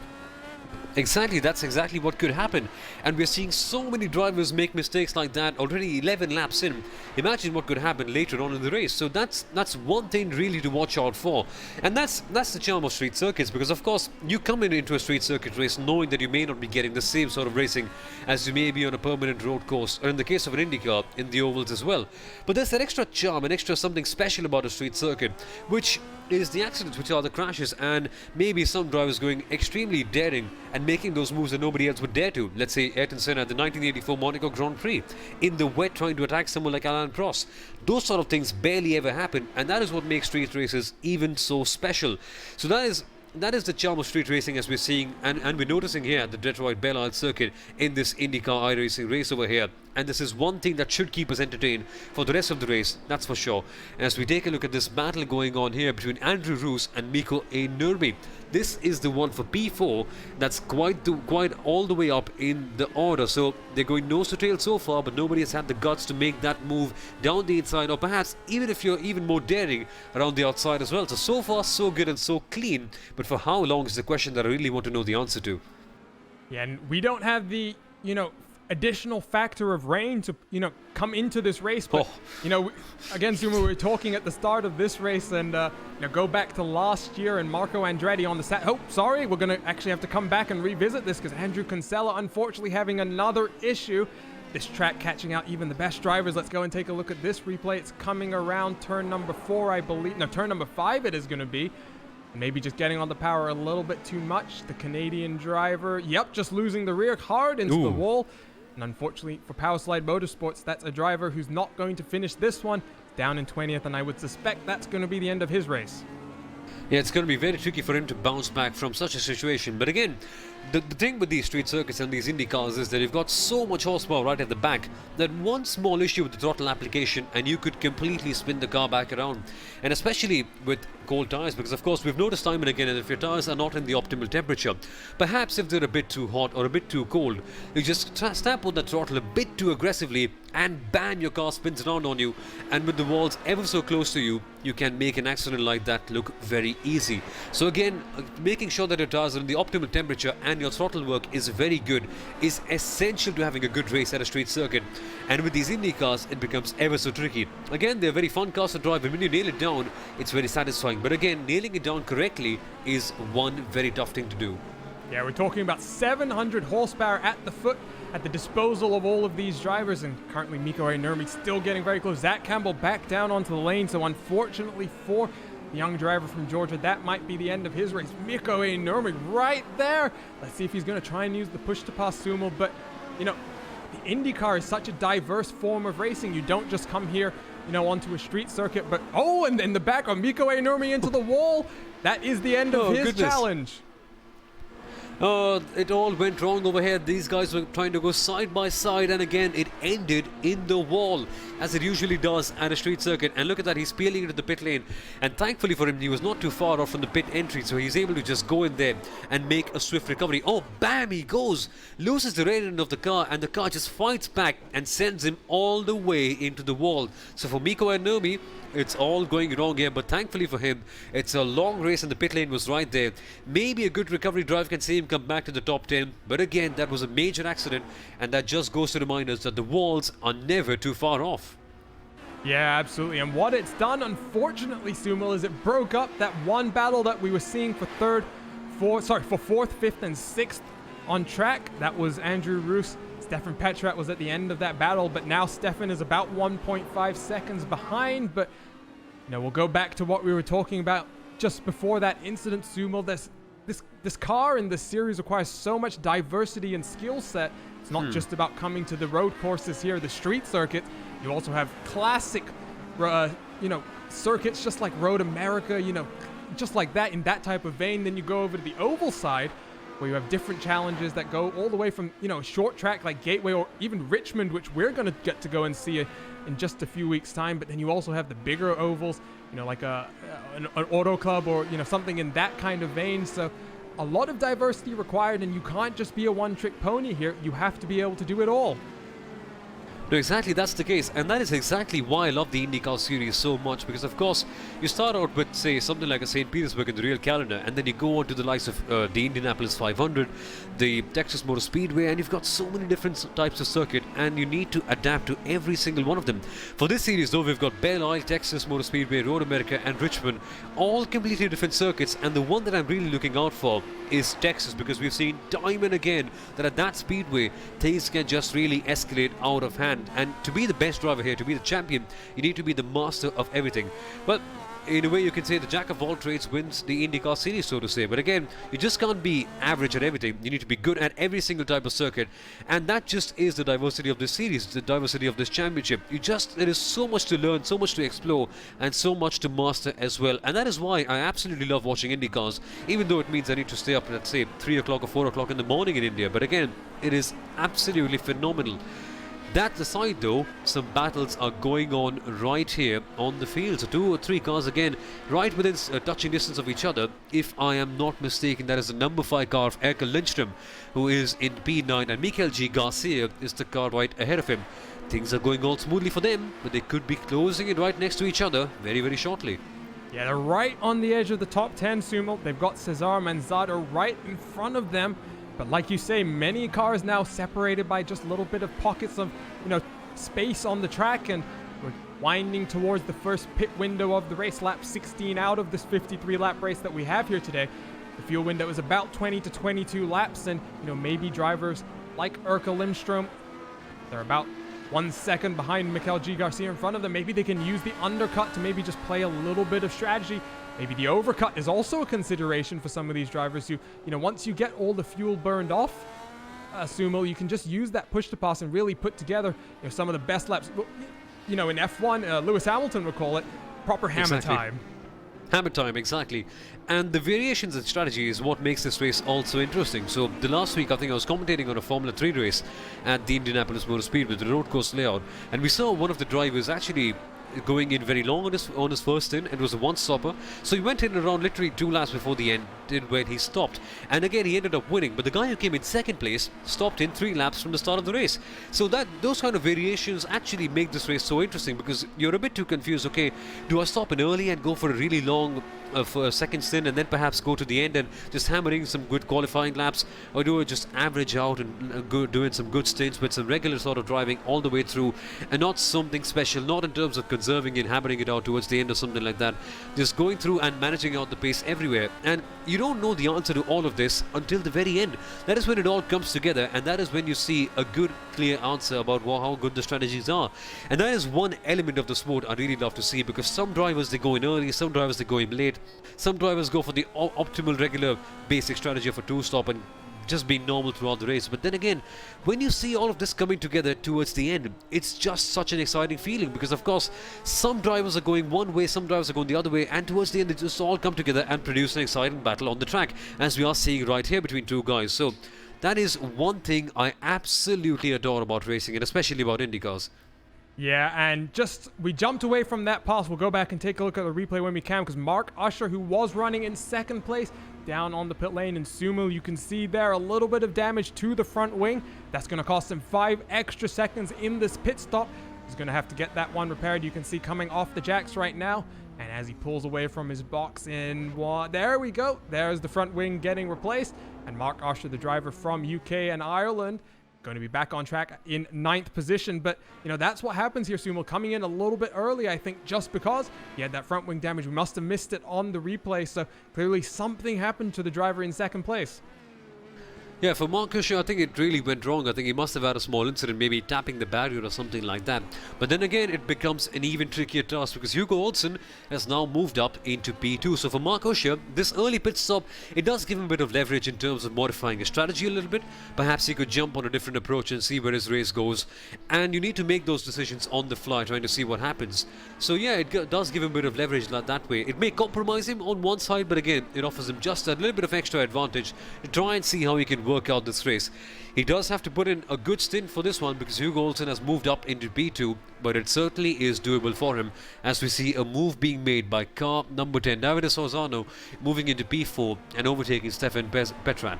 Exactly, that's exactly what could happen. And we're seeing so many drivers make mistakes like that already 11 laps in. Imagine what could happen later on in the race. So that's one thing really to watch out for. And that's the charm of street circuits, because of course you come into a street circuit race knowing that you may not be getting the same sort of racing as you may be on a permanent road course, or in the case of an IndyCar, in the ovals as well. But there's that extra charm and extra something special about a street circuit, which is the accidents, which are the crashes, and maybe some drivers going extremely daring and making those moves that nobody else would dare to. Let's say Ayrton Senna at the 1984 Monaco Grand Prix, in the wet trying to attack someone like Alain Prost. Those sort of things barely ever happen, and that is what makes street races even so special. So that is the charm of street racing, as we're seeing and we're noticing here at the Detroit Belle Isle circuit in this IndyCar iRacing race over here. And this is one thing that should keep us entertained for the rest of the race, that's for sure. As we take a look at this battle going on here between Andrew Roos and Mikko A. Nurmi. This is the one for P4 that's quite all the way up in the order. So they're going nose to tail so far, but nobody has had the guts to make that move down the inside, or perhaps even if you're even more daring around the outside as well. So far so good and so clean, but for how long is the question that I really want to know the answer to. Yeah, and we don't have the additional factor of rain to come into this race, but again, Sumo, we were talking at the start of this race, and go back to last year and Marco Andretti on the we're gonna actually have to come back and revisit this, because Andrew Kinsella unfortunately having another issue. This track catching out even the best drivers. Let's go and take a look at this replay. It's coming around turn number 4, I believe. No, turn number 5 it is going to be. Maybe just getting on the power a little bit too much. The Canadian driver, just losing the rear hard into the wall. And unfortunately for Powerslide Motorsports, that's a driver who's not going to finish this one, down in 20th, and I would suspect that's going to be the end of his race. Yeah, it's going to be very tricky for him to bounce back from such a situation. But again, the thing with these street circuits and these Indy cars is that you've got so much horsepower right at the back that one small issue with the throttle application and you could completely spin the car back around. And especially with cold tires, because of course we've noticed time and again that if your tires are not in the optimal temperature, perhaps if they're a bit too hot or a bit too cold, you just stamp on the throttle a bit too aggressively and bam, your car spins around on you, and with the walls ever so close to you, you can make an accident like that look very easy. So again, making sure that your tires are in the optimal temperature and your throttle work is very good is essential to having a good race at a street circuit. And with these Indy cars, it becomes ever so tricky. Again, they're very fun cars to drive, and when you nail it down, it's very satisfying. But again, nailing it down correctly is one very tough thing to do. Yeah, we're talking about 700 horsepower at the foot, at the disposal of all of these drivers, and currently Mikko A. Nurmi still getting very close. Zac Campbell back down onto the lane, so unfortunately for the young driver from Georgia, that might be the end of his race. Mikko A. Nurmi right there. Let's see if he's going to try and use the push to pass Sumo, but the IndyCar is such a diverse form of racing. You don't just come here onto a street circuit, but and in the back of Mikko A. Nurmi into the wall. That is the end of his challenge. It all went wrong over here. These guys were trying to go side by side, and again it ended in the wall, as it usually does at a street circuit. And look at that, he's peeling into the pit lane, and thankfully for him, he was not too far off from the pit entry, so he's able to just go in there and make a swift recovery. Bam, he goes, loses the rear end of the car, and the car just fights back and sends him all the way into the wall. So for Mikko and Nurmi, it's all going wrong here, but thankfully for him, it's a long race and the pit lane was right there. Maybe a good recovery drive can see him come back to the top 10, but again, that was a major accident, and that just goes to remind us that the walls are never too far off. Yeah, absolutely. And what it's done, unfortunately, Sumo, is it broke up that one battle that we were seeing for fourth, fifth, and sixth on track. That was Andrew Roos. Stefan Petrat was at the end of that battle, but now Stefan is about 1.5 seconds behind. But we'll go back to what we were talking about just before that incident, Sumo, this car in this series requires so much diversity and skill set. It's not just about coming to the road courses here, the street circuit. You also have classic, circuits just like Road America, just like that in that type of vein. Then you go over to the oval side, where you have different challenges that go all the way from, short track like Gateway or even Richmond, which we're going to get to go and see in just a few weeks' time. But then you also have the bigger ovals, like an auto club or, something in that kind of vein. So a lot of diversity required, and you can't just be a one-trick pony here. You have to be able to do it all. No, exactly, that's the case, and that is exactly why I love the IndyCar Series so much, because of course you start out with, say, something like a St. Petersburg in the real calendar, and then you go on to the likes of the Indianapolis 500, the Texas Motor Speedway, and you've got so many different types of circuit, and you need to adapt to every single one of them. For this series though, we've got Belle, Texas Motor Speedway, Road America and Richmond, all completely different circuits, and the one that I'm really looking out for is Texas, because we've seen time and again that at that speedway things can just really escalate out of hand. And to be the best driver here, to be the champion, you need to be the master of everything. Well, in a way you can say the jack of all trades wins the IndyCar Series, so to say. But again, you just can't be average at everything. You need to be good at every single type of circuit, and that just is the diversity of this series, the diversity of this championship. There is so much to learn, so much to explore, and so much to master as well. And that is why I absolutely love watching IndyCars, even though it means I need to stay up at, say, 3 o'clock or 4 o'clock in the morning in India. But again, it is absolutely phenomenal. That aside though, some battles are going on right here on the field. So 2 or 3 cars again, right within touching distance of each other. If I am not mistaken, that is the number 5 car of Erkel Lindström, who is in P9, and Mikael G. Garcia is the car right ahead of him. Things are going all smoothly for them, but they could be closing in right next to each other very, very shortly. Yeah, they're right on the edge of the top 10, Sumo. They've got Cesar Manzado right in front of them. But like you say, many cars now separated by just a little bit of pockets of, space on the track, and we're winding towards the first pit window of the race, lap 16 out of this 53-lap race that we have here today. The fuel window is about 20 to 22 laps, and, maybe drivers like Erkel Lindström, they're about 1 second behind Mikael G. Garcia in front of them. Maybe they can use the undercut to maybe just play a little bit of strategy. Maybe the overcut is also a consideration for some of these drivers who, once you get all the fuel burned off, Sumo, you can just use that push to pass and really put together some of the best laps. In F1, Lewis Hamilton would call it proper hammer time. Hammer time, exactly. And the variations in strategy is what makes this race also interesting. So the last week, I think I was commentating on a Formula 3 race at the Indianapolis Motor Speedway with the road course layout, and we saw one of the drivers actually going in very long on his first stint. It was a one-stopper, so he went in around literally 2 laps before the end when he stopped, and again he ended up winning. But the guy who came in second place stopped in 3 laps from the start of the race. So those kind of variations actually make this race so interesting, because you're a bit too confused. Okay, do I stop in early and go for a really long for a second stint and then perhaps go to the end and just hammer in some good qualifying laps, or do I just average out and go doing some good stints with some regular sort of driving all the way through, and not something special, not in terms of conserving and hammering it out towards the end or something like that, just going through and managing out the pace everywhere. And you don't know the answer to all of this until the very end. That is when it all comes together, and that is when you see a good, clear answer about how good the strategies are. And that is one element of the sport I really love to see, because some drivers, they go in early, some drivers, they go in late, some drivers go for the optimal regular basic strategy of a 2-stop and just be normal throughout the race. But then again, when you see all of this coming together towards the end, it's just such an exciting feeling, because of course some drivers are going one way, some drivers are going the other way, and towards the end they just all come together and produce an exciting battle on the track, as we are seeing right here between 2 guys. So that is one thing I absolutely adore about racing, and especially about IndyCars. Yeah, and we jumped away from that pass. We'll go back and take a look at the replay when we can, because Mark Usher, who was running in second place, down on the pit lane in Sumo, you can see there a little bit of damage to the front wing. That's going to cost him 5 extra seconds in this pit stop. He's going to have to get that one repaired. You can see coming off the jacks right now. And as he pulls away from his box there we go. There's the front wing getting replaced. And Mark Usher, the driver from UK and Ireland, going to be back on track in 9th position. But that's what happens here, Sumo, coming in a little bit early, I think, just because he had that front wing damage. We must have missed it on the replay, so clearly something happened to the driver in second place. Yeah, for Marcus, I think it really went wrong. I think he must have had a small incident, maybe tapping the barrier or something like that. But then again, it becomes an even trickier task because Hugo Olson has now moved up into P2. So for Marcus, this early pit stop, it does give him a bit of leverage in terms of modifying his strategy a little bit. Perhaps he could jump on a different approach and see where his race goes. And you need to make those decisions on the fly, trying to see what happens. So yeah, it does give him a bit of leverage that way. It may compromise him on one side, but again, it offers him just a little bit of extra advantage to try and see how he can work out this race. He does have to put in a good stint for this one because Hugo Olson has moved up into P2, but it certainly is doable for him as we see a move being made by car number 10, Davide Sorzano, moving into P4 and overtaking Stefan Petran.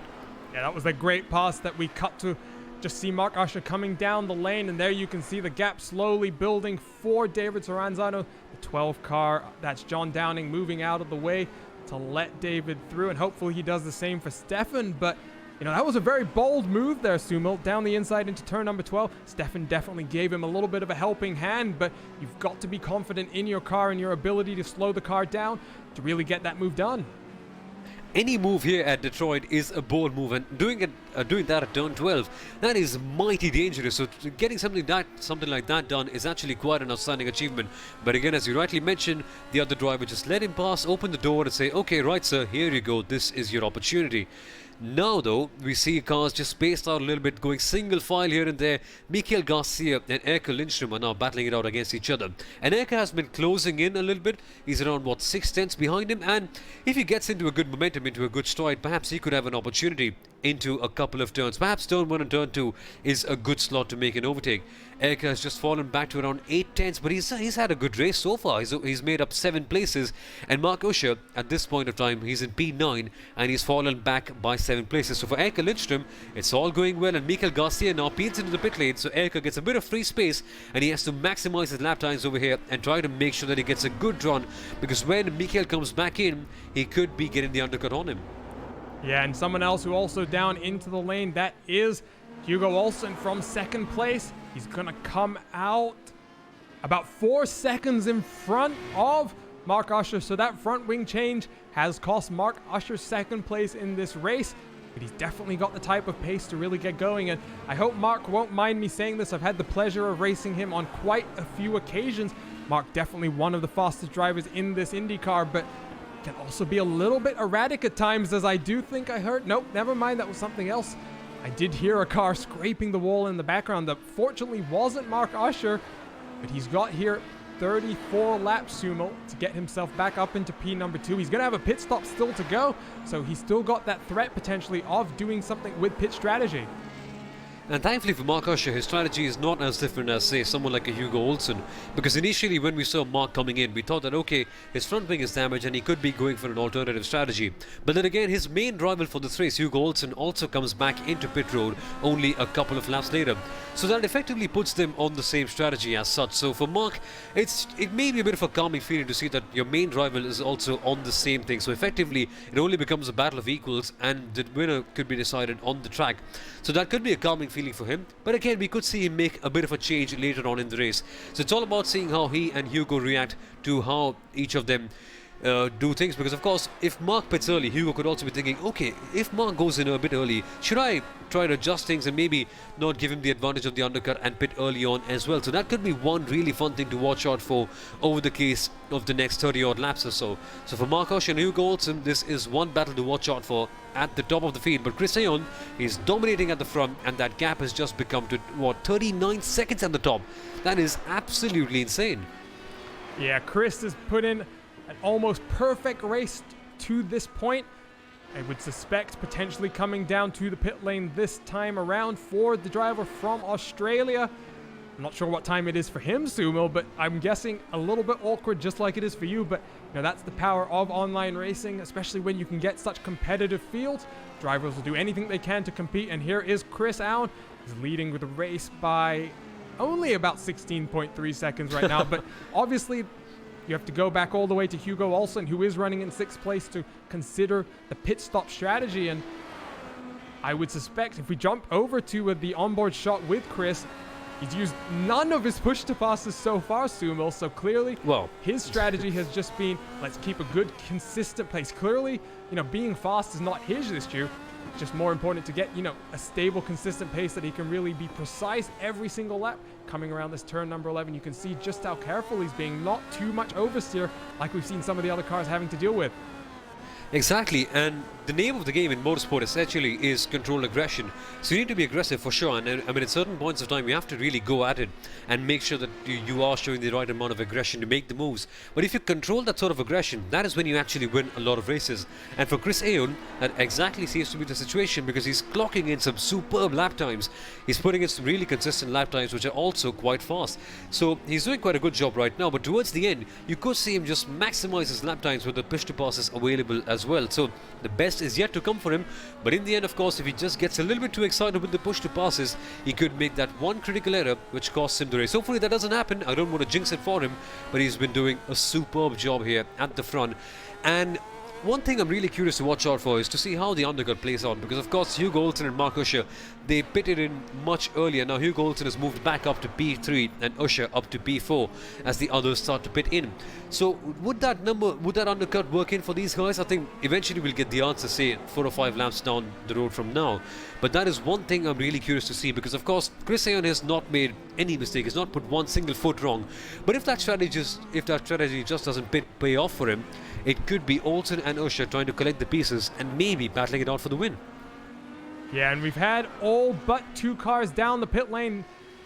Yeah, that was a great pass that we cut to just see Mark Usher coming down the lane, and there you can see the gap slowly building for David Soranzano. The 12 car, that's John Downing, moving out of the way to let David through, and hopefully he does the same for Stefan. But that was a very bold move there, Sumo, down the inside into turn number 12. Stefan definitely gave him a little bit of a helping hand, but you've got to be confident in your car and your ability to slow the car down to really get that move done. Any move here at Detroit is a bold move, and doing that at turn 12, that is mighty dangerous. So getting something like that done is actually quite an outstanding achievement. But again, as you rightly mentioned, the other driver just let him pass, open the door and say, okay, right sir, here you go, this is your opportunity. Now though, we see cars just spaced out a little bit, going single file here and there. Mikael Garcia and Erka Lindström are now battling it out against each other. And Erka has been closing in a little bit. He's around, 6/10 behind him. And if he gets into a good momentum, into a good stride, perhaps he could have an opportunity into a couple of turns. Perhaps turn 1 and turn 2 is a good slot to make an overtake. Erka has just fallen back to around 8/10, but he's had a good race so far. He's made up 7 places, and Mark Usher at this point of time, he's in P9 and he's fallen back by 7 places. So for Erka Lindström, it's all going well, and Mikael Garcia now peels into the pit lane, so Erka gets a bit of free space and he has to maximize his lap times over here and try to make sure that he gets a good run, because when Mikael comes back in, he could be getting the undercut on him. Yeah, and someone else who also down into the lane, that is Hugo Olson from second place. He's going to come out about 4 seconds in front of Mark Usher. So that front wing change has cost Mark Usher second place in this race. But he's definitely got the type of pace to really get going. And I hope Mark won't mind me saying this. I've had the pleasure of racing him on quite a few occasions. Mark definitely one of the fastest drivers in this IndyCar, but can also be a little bit erratic at times, as I do think I heard. Nope, never mind, that was something else. I did hear a car scraping the wall in the background that fortunately wasn't Mark Usher, but he's got here 34 laps, Sumo, to get himself back up into P number 2. He's going to have a pit stop still to go, so he's still got that threat potentially of doing something with pit strategy. And thankfully for Mark Usher, his strategy is not as different as, say, someone like a Hugo Olson. Because initially when we saw Mark coming in, we thought that, okay, his front wing is damaged and he could be going for an alternative strategy. But then again, his main rival for this race, Hugo Olson, also comes back into pit road only a couple of laps later. So that effectively puts them on the same strategy as such. So for Mark, it may be a bit of a calming feeling to see that your main rival is also on the same thing. So effectively, it only becomes a battle of equals and the winner could be decided on the track. So that could be a calming feeling for him. But again, we could see him make a bit of a change later on in the race. So it's all about seeing how he and Hugo react to how each of them do things, because of course if Mark pits early, Hugo could also be thinking, okay, if Mark goes in a bit early, should I try to adjust things and maybe not give him the advantage of the undercut and pit early on as well? So that could be one really fun thing to watch out for over the case of the next 30 odd laps or so. So for Mark Usher and Hugo Olson, this is one battle to watch out for at the top of the field. But Chris Ayon is dominating at the front, and that gap has just become to 39 seconds at the top. That is absolutely insane. Yeah, Chris has put in an almost perfect race to this point. I would suspect potentially coming down to the pit lane this time around for the driver from Australia. I'm not sure what time it is for him, Sumo, but I'm guessing a little bit awkward, just like it is for you. But that's the power of online racing, especially when you can get such competitive fields. Drivers will do anything they can to compete, and here is Chris Aoun. He's leading with the race by only about 16.3 seconds right now, but obviously you have to go back all the way to Hugo Olson, who is running in 6th place, to consider the pit stop strategy. And I would suspect if we jump over to the onboard shot with Chris, he's used none of his push to passes so far, Sumo. So clearly, his strategy has just been, let's keep a good, consistent pace. Clearly, being fast is not his issue. just more important to get, a stable, consistent pace that he can really be precise every single lap. Coming around this turn number 11, you can see just how careful he's being, not too much oversteer like we've seen some of the other cars having to deal with. Exactly, and the name of the game in motorsport essentially is controlled aggression. So you need to be aggressive for sure, and I mean at certain points of time you have to really go at it and make sure that you are showing the right amount of aggression to make the moves. But if you control that sort of aggression, that is when you actually win a lot of races. And for Chris Aoun, that exactly seems to be the situation, because he's clocking in some superb lap times. He's putting in some really consistent lap times which are also quite fast. So he's doing quite a good job right now, but towards the end you could see him just maximize his lap times with the push to passes available as well. So the best is yet to come for him, but in the end, of course, if he just gets a little bit too excited with the push to passes, he could make that one critical error which costs him the race. Hopefully that doesn't happen. I don't want to jinx it for him, but he's been doing a superb job here at the front. And one thing I'm really curious to watch out for is to see how the undercut plays out, because of course Hugo Olson and Mark Usher, they pitted in much earlier. Now Hugo Olson has moved back up to P3 and Usher up to P4 as the others start to pit in. So would that undercut work in for these guys? I think eventually we'll get the answer, say 4 or 5 laps down the road from now. But that is one thing I'm really curious to see, because of course Chris Aoun has not made any mistake, has not put one single foot wrong. But if that strategy just doesn't pay off for him, it could be Olson and Usher trying to collect the pieces and maybe battling it out for the win. Yeah, and we've had all but 2 cars down the pit lane,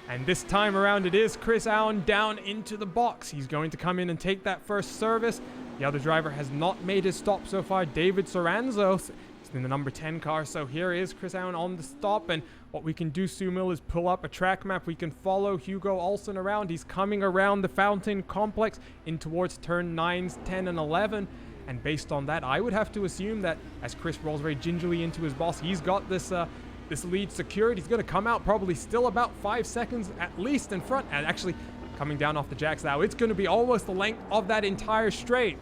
and this time around it is Chris Aoun down into the box. He's going to come in and take that first service. The other driver has not made his stop so far, David Soranzo. He's in the number 10 car, so here is Chris Aoun on the stop, and what we can do, Sumil, is pull up a track map. We can follow Hugo Olson around. He's coming around the Fountain Complex in towards turn 9s, 10 and 11. And based on that, I would have to assume that as Chris rolls very gingerly into his boss, he's got this lead secured. He's going to come out probably still about 5 seconds at least in front. And actually, coming down off the jacks now, it's going to be almost the length of that entire straight.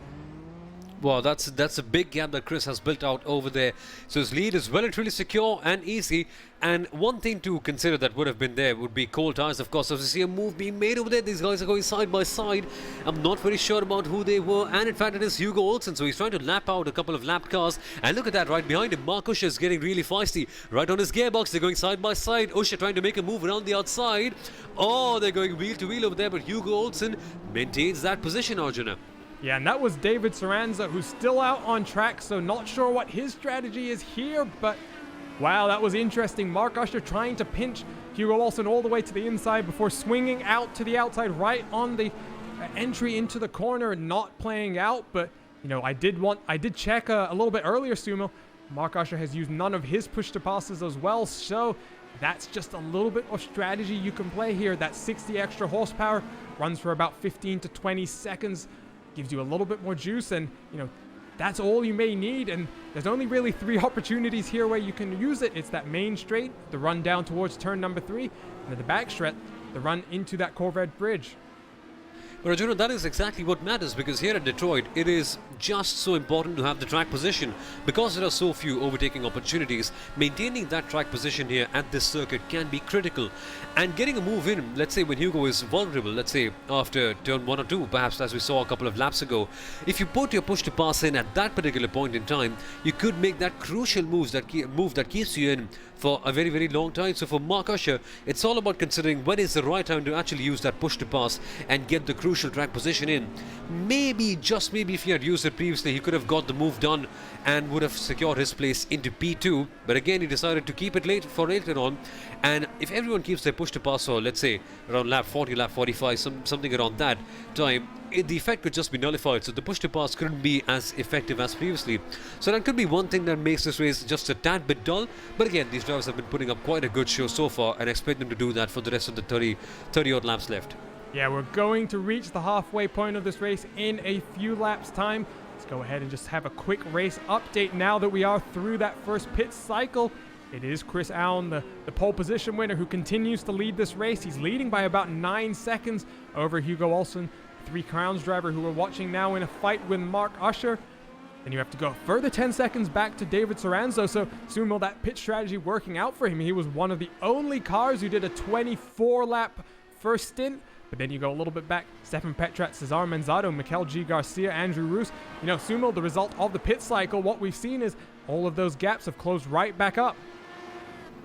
Well, that's a big gap that Chris has built out over there. So his lead is well and truly secure and easy. And one thing to consider that would have been there would be cold tires, of course. So to see a move being made over there, these guys are going side by side. I'm not very sure about who they were, and in fact it is Hugo Olson, so he's trying to lap out a couple of lapped cars. And look at that, right behind him, Mark Usher is getting really feisty. Right on his gearbox, they're going side by side. Usher trying to make a move around the outside. Oh, they're going wheel to wheel over there, but Hugo Olson maintains that position, Arjuna. Yeah, and that was David Soranzo, who's still out on track, so not sure what his strategy is here, but wow, that was interesting. Mark Usher trying to pinch Hugo Olson all the way to the inside before swinging out to the outside right on the entry into the corner, not playing out. But, I did check a little bit earlier, Sumo. Mark Usher has used none of his push to passes as well, so that's just a little bit of strategy you can play here. That 60 extra horsepower runs for about 15 to 20 seconds. Gives you a little bit more juice, and that's all you may need. And there's only really 3 opportunities here where you can use it. It's that main straight, the run down towards turn number 3, and then the back straight, the run into that Corvette bridge. But Arjuna, that is exactly what matters, because here at Detroit, it is just so important to have the track position. Because there are so few overtaking opportunities, maintaining that track position here at this circuit can be critical. And getting a move in, let's say when Hugo is vulnerable, let's say after turn 1 or 2, perhaps as we saw a couple of laps ago, if you put your push to pass in at that particular point in time, you could make that crucial move that keeps you in for a very, very long time. So for Mark Usher, it's all about considering when is the right time to actually use that push to pass and get the crucial track position in. Maybe, just maybe, if he had used it previously, he could have got the move done and would have secured his place into P2. But again, he decided to keep it later on. And if everyone keeps their push to pass for, let's say, around lap 40, lap 45, something around that time, the effect would just be nullified, so the push to pass couldn't be as effective as previously. So that could be one thing that makes this race just a tad bit dull. But again, these drivers have been putting up quite a good show so far, and I expect them to do that for the rest of the 30 odd laps left. Yeah, we're going to reach the halfway point of this race in a few laps time. Let's go ahead and just have a quick race update now that we are through that first pit cycle. It is Chris Aoun, the pole position winner, who continues to lead this race. He's leading by about 9 seconds over Hugo Olson, 3 Crowns driver, who we're watching now in a fight with Mark Usher. Then you have to go further 10 seconds back to David Soranzo. So Sumo, that pit strategy working out for him. He was one of the only cars who did a 24-lap first stint But then you go a little bit back, Stefan Petrat, Cesar Manzado, Mikel G. Garcia, Andrew Roos. You know, Sumo, the result of the pit cycle, what we've seen is all of those gaps have closed right back up.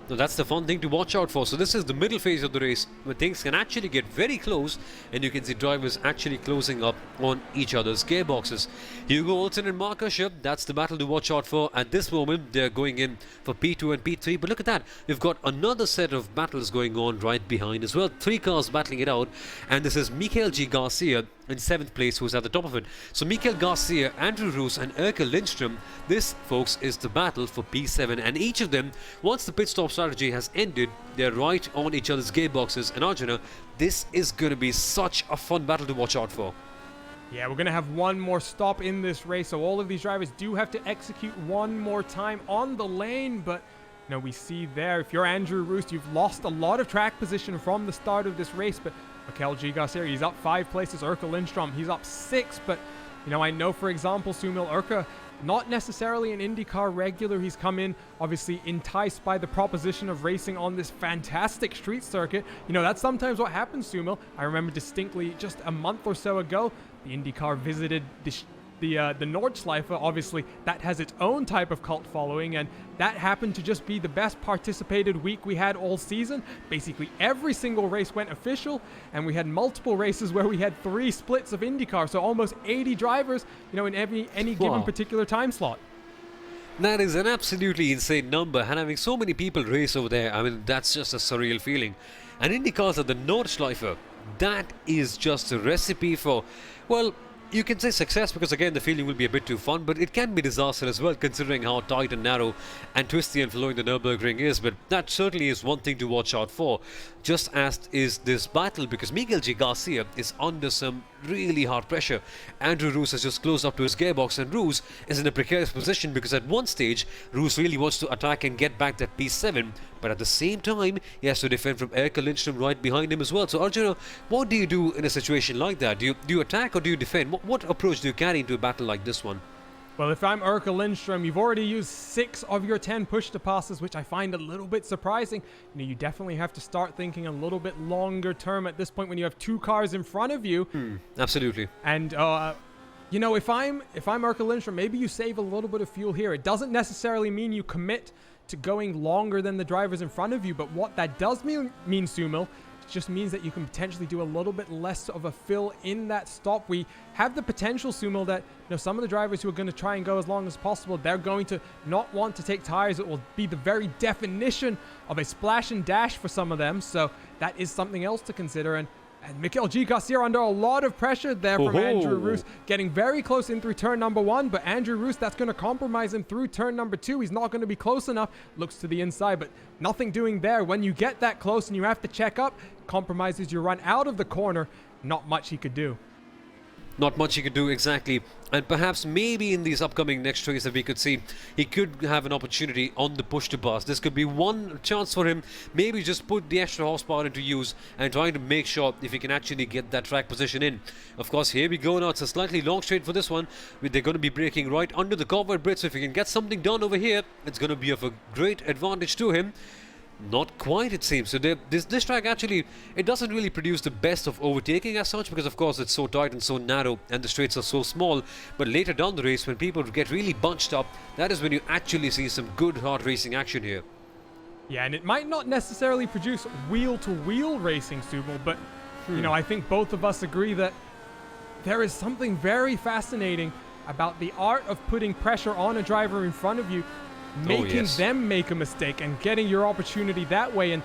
So that's the fun thing to watch out for. So this is the middle phase of the race where things can actually get very close and you can see drivers actually closing up on each other's gearboxes. Hugo Olson and Mark Usher, that's the battle to watch out for. At this moment, they're going in for P2 and P3. But look at that. We've got another set of battles going on right behind as well. 3 cars battling it out. And this is Mikel G. Garcia in 7th place, who's at the top of it. So Mikel Garcia, Andrew Roos and Erkel Lindström, this, folks, is the battle for P7. And each of them, once the pit stop strategy has ended, they're right on each other's gearboxes. And Arjuna, this is going to be such a fun battle to watch out for. Yeah, we're going to have one more stop in this race, so all of these drivers do have to execute one more time on the lane, but you know, we see there, if you're Andrew Roos, you've lost a lot of track position from the start of this race, but Mikel G. Garcia, he's up 5 places. Erkel Lindström, he's up 6, but you know, I know, for example, Sumil Erka, not necessarily an IndyCar regular. He's come in, obviously, enticed by the proposition of racing on this fantastic street circuit. You know, that's sometimes what happens, Sumil. I remember distinctly just a month or so ago, the IndyCar visited the Nordschleife. Obviously, that has its own type of cult following, and that happened to just be the best participated week we had all season. Basically, every single race went official, and we had multiple races where we had 3 splits of IndyCar, so almost 80 drivers, you know, in any given particular time slot. That is an absolutely insane number, and having so many people race over there, I mean, that's just a surreal feeling. And IndyCars at the Nordschleife, that is just a recipe for, well, you can say success, because again the feeling will be a bit too fun, but it can be disaster as well, considering how tight and narrow and twisty and flowing the Nürburgring is. But that certainly is one thing to watch out for, just as is this battle, because Miguel G. Garcia is under some really hard pressure. Andrew Roos has just closed up to his gearbox, and Roos is in a precarious position because at one stage Roos really wants to attack and get back that P7, but at the same time he has to defend from Erkel Lindström right behind him as well. So Arjuna, what do you do in a situation like that? Do you attack or do you defend? What approach do you carry into a battle like this one? Well, if I'm Erkel Lindström, you've already used 6 of your 10 push-to-passes, which I find a little bit surprising. You know, you definitely have to start thinking a little bit longer term at this point when you have 2 cars in front of you. Absolutely. And, you know, if I'm Erkel Lindström, maybe you save a little bit of fuel here. It doesn't necessarily mean you commit to going longer than the drivers in front of you, but what that does mean, Sumil, just means that you can potentially do a little bit less of a fill in that stop. We have the potential, Sumil, that you know, some of the drivers who are going to try and go as long as possible, they're going to not want to take tires. It will be the very definition of a splash and dash for some of them. So that is something else to consider. And Mikel G. Garcia under a lot of pressure there from Andrew Roos, getting very close in through turn number 1, but Andrew Roos, that's going to compromise him through turn number 2. He's not going to be close enough, looks to the inside, but nothing doing there. When you get that close and you have to check up, compromises your run out of the corner, not much he could do. Not much he could do, exactly. And perhaps maybe in these upcoming next race that we could see, he could have an opportunity on the push to pass. This could be one chance for him, maybe just put the extra horsepower into use and trying to make sure if he can actually get that track position in. Of course, here we go now. It's a slightly long straight for this one. They're going to be braking right under the covered bridge, so if he can get something done over here, it's going to be of a great advantage to him. Not quite, it seems. So this track actually, it doesn't really produce the best of overtaking as such, because of course it's so tight and so narrow and the straights are so small. But later down the race, when people get really bunched up, that is when you actually see some good hard racing action here. Yeah, and it might not necessarily produce wheel-to-wheel racing, Subal, but you know, I think both of us agree that there is something very about the art of putting pressure on a driver in front of you, making them make a mistake and getting your opportunity that way. And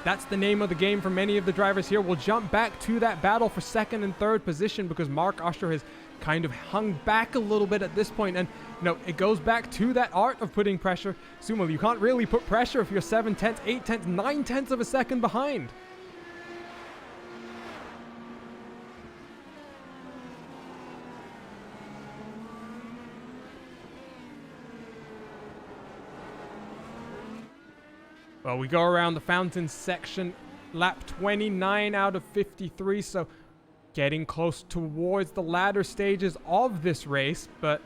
that's the name of the game for many of the drivers here. We'll jump back to that battle for 2nd and 3rd position, because Mark Usher has kind of hung back a little bit at this point. And you know, it goes back to that art of putting pressure. Sumo, you can't really put pressure if you're 7/10, 8/10, 9/10 of a second behind. Well, we go around the fountain section, lap 29 out of 53, so getting close towards the latter stages of this race. But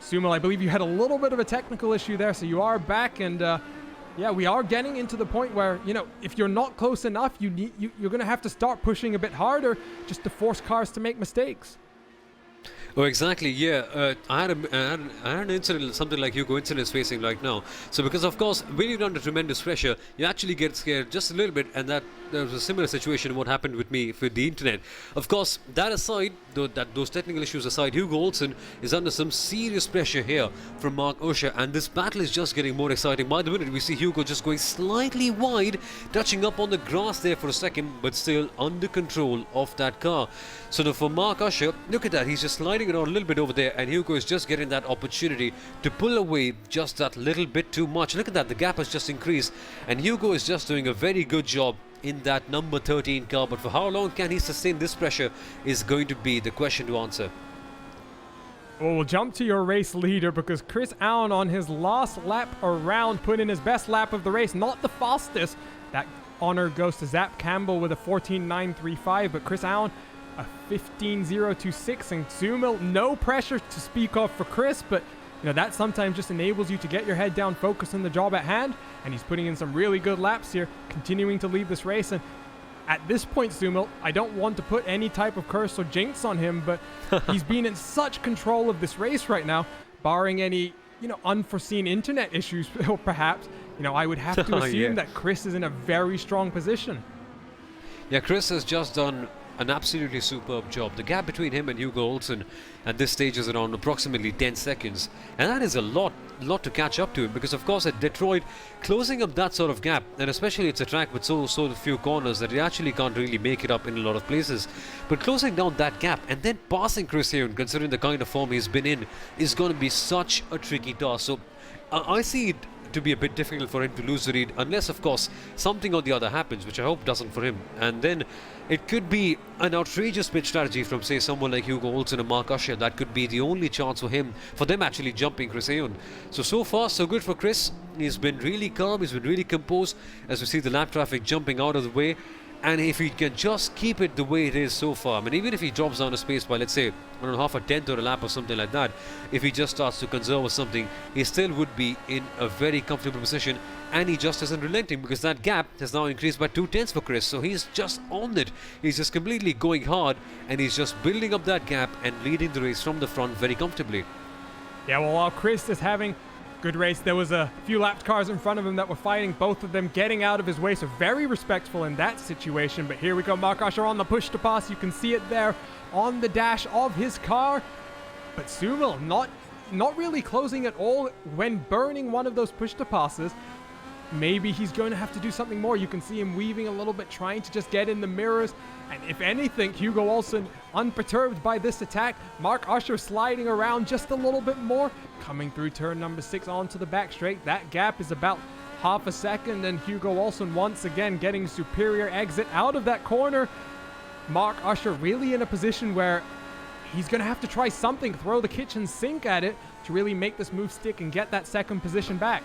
Sumo, I believe you had a little bit of a technical issue there, so you are back, and Yeah, we are getting into the point where, if you're not close enough, you're going to have to start pushing a bit harder just to force cars to make mistakes. Oh, exactly. Yeah, I had an incident, something like Hugo Olson is facing right now. So, because of course, when you're under tremendous pressure, you actually get scared just a little bit, and that there was a similar situation what happened with me with the internet. Of course, that aside, those technical issues aside, Hugo Olson is under some serious pressure here from Mark Usher, and this battle is just getting more exciting. By the minute, we see Hugo just going slightly wide, touching up on the grass there for a second, but still under control of that car. So now for Mark Usher, look at that, he's just sliding around a little bit over there, and Hugo is just getting that opportunity to pull away just that little bit too much. Look at that, the gap has just increased, and Hugo is just doing a very good job in that number 13 car, but for how long can he sustain this pressure is going to be the question to answer. Well, we'll jump to your race leader, because Chris Allen on his last lap around put in his best lap of the race, not the fastest. That honor goes to Zac Campbell with a 14.935, but Chris Allen a 15.026, and Zumil, no pressure to speak of for Chris, but that sometimes just enables you to get your head down, focus on the job at hand, and he's putting in some really good laps here, continuing to lead this race. And at this point, Zumil, I don't want to put any type of curse or jinx on him, but he's been in such control of this race right now, barring any, unforeseen internet issues, or perhaps, I would have to assume that Chris is in a very strong position. Yeah, Chris has just done an absolutely superb job. The gap between him and Hugo Olson at this stage is around approximately 10 seconds, and that is a lot to catch up to him, because of course at Detroit, closing up that sort of gap, and especially it's a track with so few corners that you actually can't really make it up in a lot of places, but closing down that gap and then passing Chris Hugo, considering the kind of form he's been in, is going to be such a tricky task. So I see it to be a bit difficult for him to lose the lead, unless of course something or the other happens, which I hope doesn't for him, and then it could be an outrageous pitch strategy from say someone like Hugo Olson and Mark Usher. That could be the only chance for them actually jumping Chris Aoun. So far so good for Chris. He's been really calm, he's been really composed as we see the lap traffic jumping out of the way. And if he can just keep it the way it is so far, I mean, even if he drops down a space by, let's say, half a tenth or a lap or something like that, if he just starts to conserve or something, he still would be in a very comfortable position, and he just isn't relenting, because that gap has now increased by 2/10 for Chris, so he's just on it. He's just completely going hard, and he's just building up that gap and leading the race from the front very comfortably. Yeah, well, while Chris is having good race, there was a few lapped cars in front of him that were fighting, both of them getting out of his way, so very respectful in that situation. But here we go, Mark Usher on the push to pass. You can see it there on the dash of his car, but Zumil not really closing at all when burning one of those push to passes. Maybe he's going to have to do something more. You can see him weaving a little bit, trying to just get in the mirrors. And if anything, Hugo Olson unperturbed by this attack. Mark Usher sliding around just a little bit more, coming through turn number 6 onto the back straight. That gap is about half a second, and Hugo Olson once again getting superior exit out of that corner. Mark Usher really in a position where he's going to have to try something, throw the kitchen sink at it to really make this move stick and get that second position back.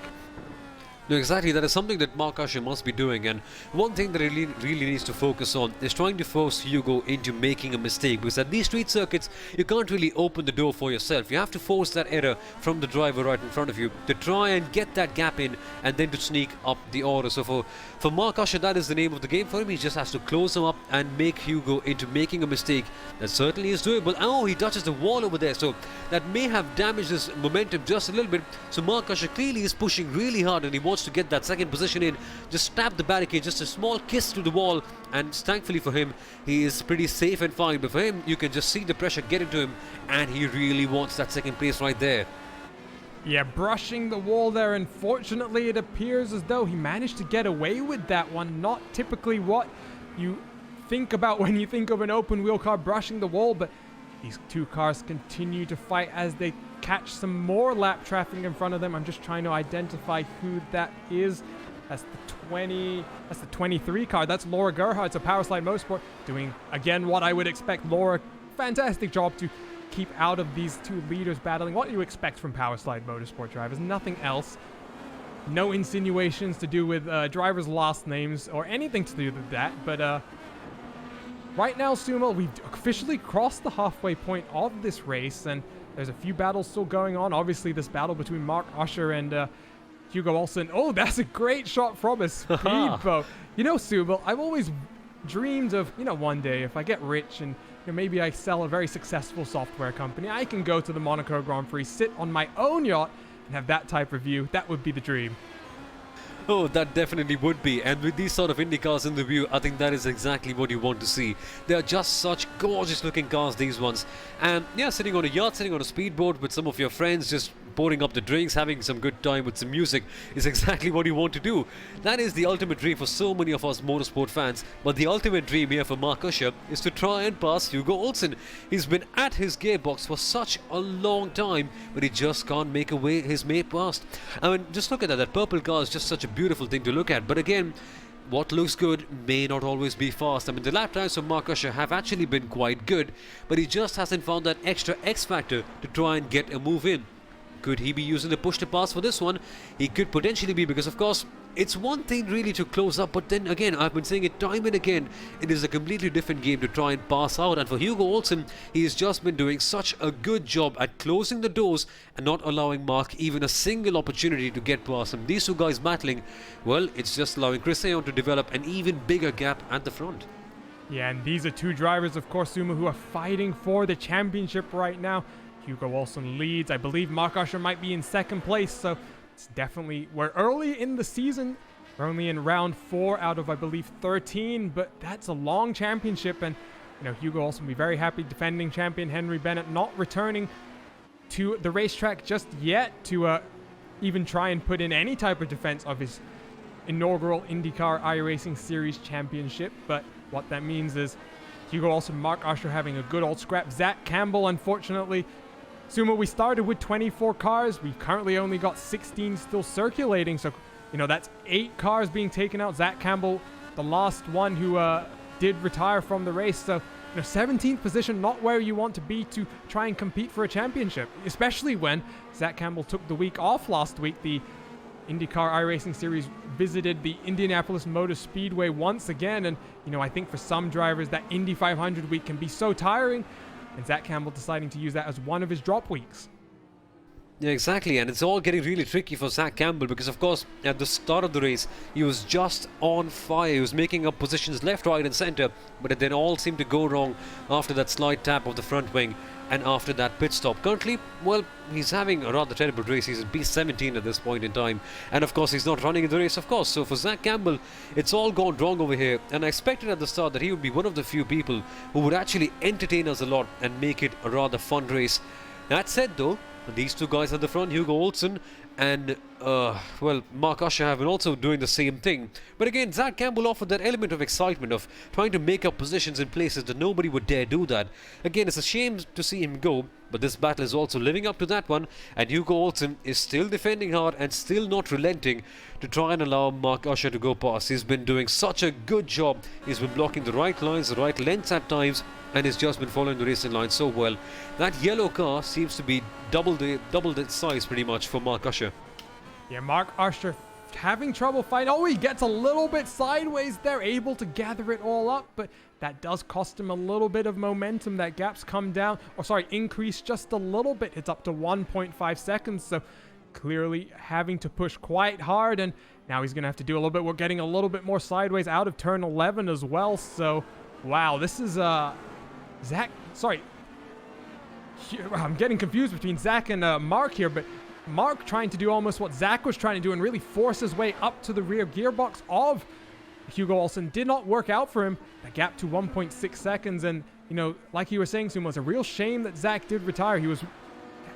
No, exactly. That is something that Mark Usher must be doing, and one thing that he really needs to focus on is trying to force Hugo into making a mistake, because at these street circuits you can't really open the door for yourself. You have to force that error from the driver right in front of you to try and get that gap in, and then to sneak up the order. So for Mark Usher, that is the name of the game for him. He just has to close him up and make Hugo into making a mistake. That certainly is doable. Oh, he touches the wall over there, so that may have damaged his momentum just a little bit. So Mark Usher clearly is pushing really hard, and he wants to get that second position in. Just tap the barricade, just a small kiss to the wall, and thankfully for him, he is pretty safe and fine. But for him, you can just see the pressure get into him, and he really wants that second place right there. Yeah, brushing the wall there. Unfortunately, it appears as though he managed to get away with that one. Not typically what you think about when you think of an open wheel car brushing the wall, but these two cars continue to fight as they catch some more lap traffic in front of them. I'm just trying to identify who that is. That's the 23 car. That's Laura Gerhardt's a Powerslide Motorsport, doing again what I would expect. Laura, fantastic job to keep out of these two leaders battling. What you expect from Powerslide Motorsport drivers, nothing else. No insinuations to do with drivers' last names or anything to do with that, but right now, Sumo, we've officially crossed the halfway point of this race, and there's a few battles still going on. Obviously, this battle between Mark Usher and Hugo Olson. Oh, that's a great shot from a speedboat. You know, Subal, I've always dreamed of, one day if I get rich and maybe I sell a very successful software company, I can go to the Monaco Grand Prix, sit on my own yacht, and have that type of view. That would be the dream. Oh, that definitely would be. And with these sort of Indy cars in the view, I think that is exactly what you want to see. They are just such gorgeous looking cars, these ones. And yeah, sitting on a yacht, sitting on a speedboat with some of your friends, just pouring up the drinks, having some good time with some music is exactly what you want to do. That is the ultimate dream for so many of us motorsport fans. But the ultimate dream here for Mark Usher is to try and pass Hugo Olson. He's been at his gearbox for such a long time, but he just can't make his mate past. I mean, just look at that. That purple car is just such a beautiful thing to look at. But again, what looks good may not always be fast. I mean, the lap times for Mark Usher have actually been quite good, but he just hasn't found that extra X factor to try and get a move in. Could he be using the push to pass for this one? He could potentially be, because of course it's one thing really to close up, but then again, I've been saying it time and again, it is a completely different game to try and pass out. And for Hugo Olson, he has just been doing such a good job at closing the doors and not allowing Mark even a single opportunity to get past him. These two guys battling, well, it's just allowing Chris Ayon to develop an even bigger gap at the front. Yeah, and these are two drivers, of course, Suma, who are fighting for the championship right now. Hugo Olson leads. I believe Mark Usher might be in second place, so it's definitely, we're early in the season. We're only in round 4 out of, I believe, 13, but that's a long championship, and Hugo Olson will be very happy. Defending champion Henry Bennett not returning to the racetrack just yet to even try and put in any type of defense of his inaugural IndyCar iRacing Series championship. But what that means is Hugo Olson, Mark Usher having a good old scrap. Zac Campbell, unfortunately. Sumo, we started with 24 cars. We've currently only got 16 still circulating. So, that's 8 cars being taken out. Zac Campbell, the last one who did retire from the race. So, 17th position, not where you want to be to try and compete for a championship. Especially when Zac Campbell took the week off last week. The IndyCar iRacing Series visited the Indianapolis Motor Speedway once again. And, I think for some drivers, that Indy 500 week can be so tiring. And Zac Campbell deciding to use that as one of his drop weeks. Yeah, exactly, and it's all getting really tricky for Zac Campbell because, of course, at the start of the race, he was just on fire. He was making up positions left, right and centre, but it then all seemed to go wrong after that slight tap of the front wing and after that pit stop. Currently, well, he's having a rather terrible race. He's in P17 at this point in time, and of course, he's not running in the race, of course. So for Zac Campbell, it's all gone wrong over here, and I expected at the start that he would be one of the few people who would actually entertain us a lot and make it a rather fun race. That said, though, these two guys at the front, Hugo Olson and, Mark Usher, have been also doing the same thing. But again, Zac Campbell offered that element of excitement of trying to make up positions in places that nobody would dare do that. Again, it's a shame to see him go, but this battle is also living up to that one, and Hugo Olson is still defending hard and still not relenting to try and allow Mark Usher to go past. He's been doing such a good job. He's been blocking the right lines, the right lengths at times, and he's just been following the racing line so well. That yellow car seems to be doubled its size pretty much for Mark Usher. Yeah, Mark Usher having trouble fighting. Oh, he gets a little bit sideways. They're able to gather it all up, but that does cost him a little bit of momentum. That gap's come down, increase just a little bit. It's up to 1.5 seconds, so clearly having to push quite hard, and now he's going to have to do a little bit. We're getting a little bit more sideways out of turn 11 as well, so wow, this is I'm getting confused between Zac and Mark here, but Mark trying to do almost what Zac was trying to do and really force his way up to the rear gearbox of Hugo Olson. Did not work out for him. The gap to 1.6 seconds, and like you were saying, Sumo, it's a real shame that Zac did retire. He was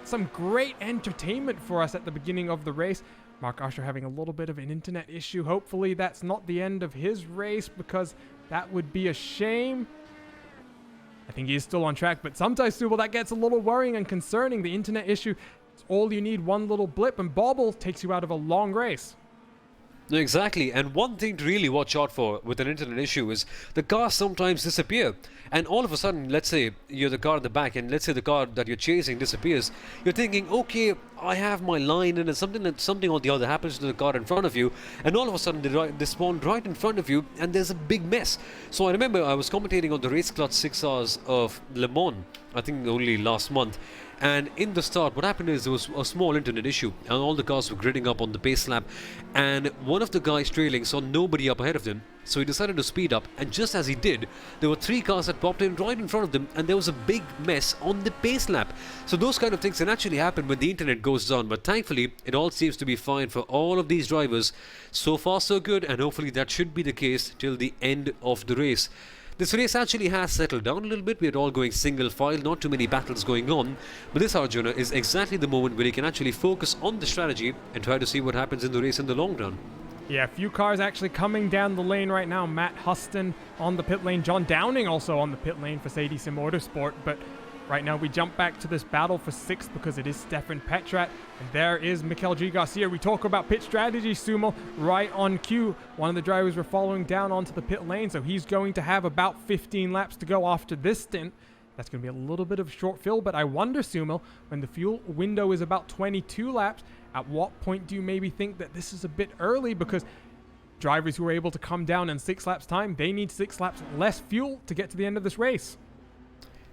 some great entertainment for us at the beginning of the race. Mark Usher having a little bit of an internet issue. Hopefully that's not the end of his race, because that would be a shame. I think he is still on track, but sometimes, Subal, that gets a little worrying and concerning. The internet issue, it's all you need, one little blip, and bobble takes you out of a long race. No, exactly, and one thing to really watch out for with an internet issue is the cars sometimes disappear, and all of a sudden, let's say you're the car at the back, and let's say the car that you're chasing disappears. You're thinking, okay, I have my line, and something or the other happens to the car in front of you, and all of a sudden they spawn right in front of you, and there's a big mess. So I remember I was commentating on the Race Clutch 6 Hours of Le Mans, I think only last month, And in the start, what happened is there was a small internet issue, and all the cars were gridding up on the pace lap, and one of the guys trailing saw nobody up ahead of them, so he decided to speed up, and just as he did, there were 3 cars that popped in right in front of them, and there was a big mess on the pace lap. So those kind of things can actually happen when the internet goes down, but thankfully it all seems to be fine for all of these drivers. So far so good, and hopefully that should be the case till the end of the race. This race actually has settled down a little bit. We're all going single file, not too many battles going on, but this, Arjuna, is exactly the moment where you can actually focus on the strategy and try to see what happens in the race in the long run. Yeah, a few cars actually coming down the lane right now. Matt Huston on the pit lane, John Downing also on the pit lane for Sadie Sim Motorsport, but right now we jump back to this battle for 6th because it is Stefan Petrat, and there is Mikel G. Garcia. We talk about pit strategy, Sumo, right on cue. One of the drivers we're following down onto the pit lane, so he's going to have about 15 laps to go after this stint. That's going to be a little bit of short fill, but I wonder, Sumo, when the fuel window is about 22 laps, at what point do you maybe think that this is a bit early? Because drivers who are able to come down in 6 laps time, they need 6 laps less fuel to get to the end of this race.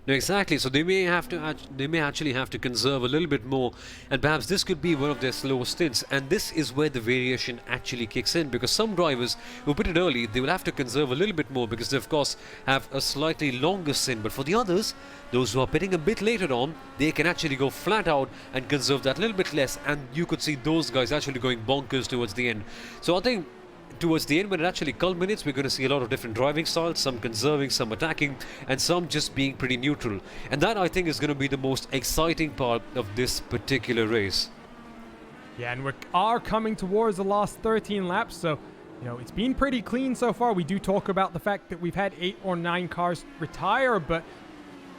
No, exactly. So they may actually have to conserve a little bit more, and perhaps this could be one of their slower stints. And this is where the variation actually kicks in, because some drivers who pit it early, they will have to conserve a little bit more because they of course have a slightly longer stint. But for the others, those who are pitting a bit later on, they can actually go flat out and conserve that little bit less, and you could see those guys actually going bonkers towards the end. So I think towards the end, when it actually culminates, we're going to see a lot of different driving styles, some conserving, some attacking, and some just being pretty neutral. And that, I think, is going to be the most exciting part of this particular race. Yeah, and we are coming towards the last 13 laps, so, you know, it's been pretty clean so far. We do talk about the fact that we've had 8 or 9 cars retire, but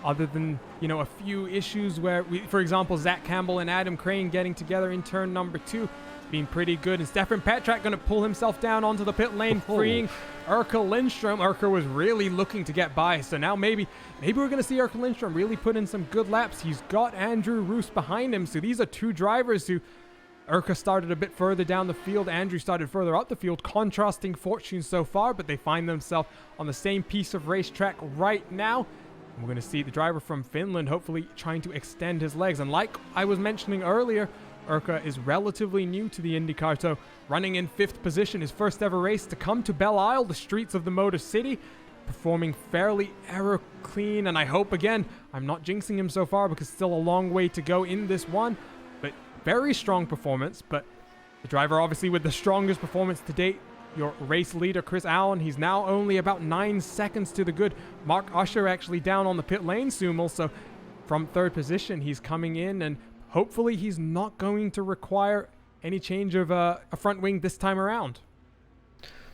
other than, you know, a few issues where, for example, Zac Campbell and Adam Crane getting together in turn number 2, been pretty good. And Stefan Petrat going to pull himself down onto the pit lane, freeing Erka Lindstrom. Erka was really looking to get by, so now maybe we're going to see Erka Lindstrom really put in some good laps. He's got Andrew Roos behind him, so these are 2 drivers who Erka started a bit further down the field, Andrew started further up the field, contrasting fortunes so far, but they find themselves on the same piece of racetrack right now. And we're going to see the driver from Finland hopefully trying to extend his legs. And like I was mentioning earlier, Erka is relatively new to the IndyCar, so running in 5th position, his first ever race to come to Belle Isle, the streets of the Motor City, performing fairly error clean, and I hope, again, I'm not jinxing him so far because still a long way to go in this one, but very strong performance. But the driver obviously with the strongest performance to date, your race leader Chris Allen, he's now only about 9 seconds to the good Mark Usher actually down on the pit lane, Sumal, so from 3rd position he's coming in, and hopefully he's not going to require any change of a front wing this time around.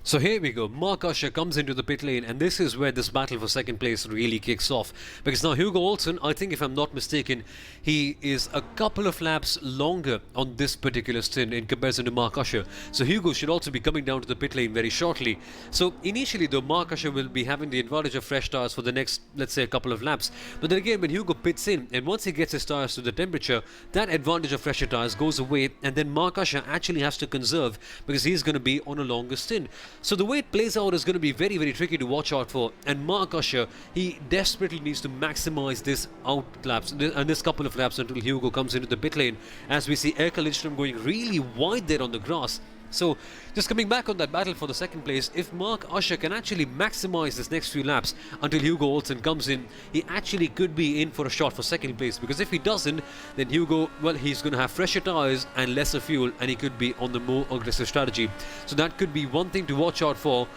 So here we go. Mark Usher comes into the pit lane, and this is where this battle for 2nd place really kicks off. Because now Hugo Olson, I think if I'm not mistaken, he is a couple of laps longer on this particular stint in comparison to Mark Usher. So Hugo should also be coming down to the pit lane very shortly. So initially though, Mark Usher will be having the advantage of fresh tyres for the next, let's say, a couple of laps. But then again, when Hugo pits in, and once he gets his tyres to the temperature, that advantage of fresher tyres goes away, and then Mark Usher actually has to conserve because he's going to be on a longer stint. So the way it plays out is going to be very, very tricky to watch out for. And Mark Usher, he desperately needs to maximize this out laps and this couple of laps until Hugo comes into the pit lane. As we see Erka Lindstrom going really wide there on the grass. So just coming back on that battle for the 2nd place, if Mark Usher can actually maximize this next few laps until Hugo Olson comes in, he actually could be in for a shot for 2nd place. Because if he doesn't, then Hugo, well, he's going to have fresher tyres and lesser fuel, and he could be on the more aggressive strategy. So that could be one thing to watch out for.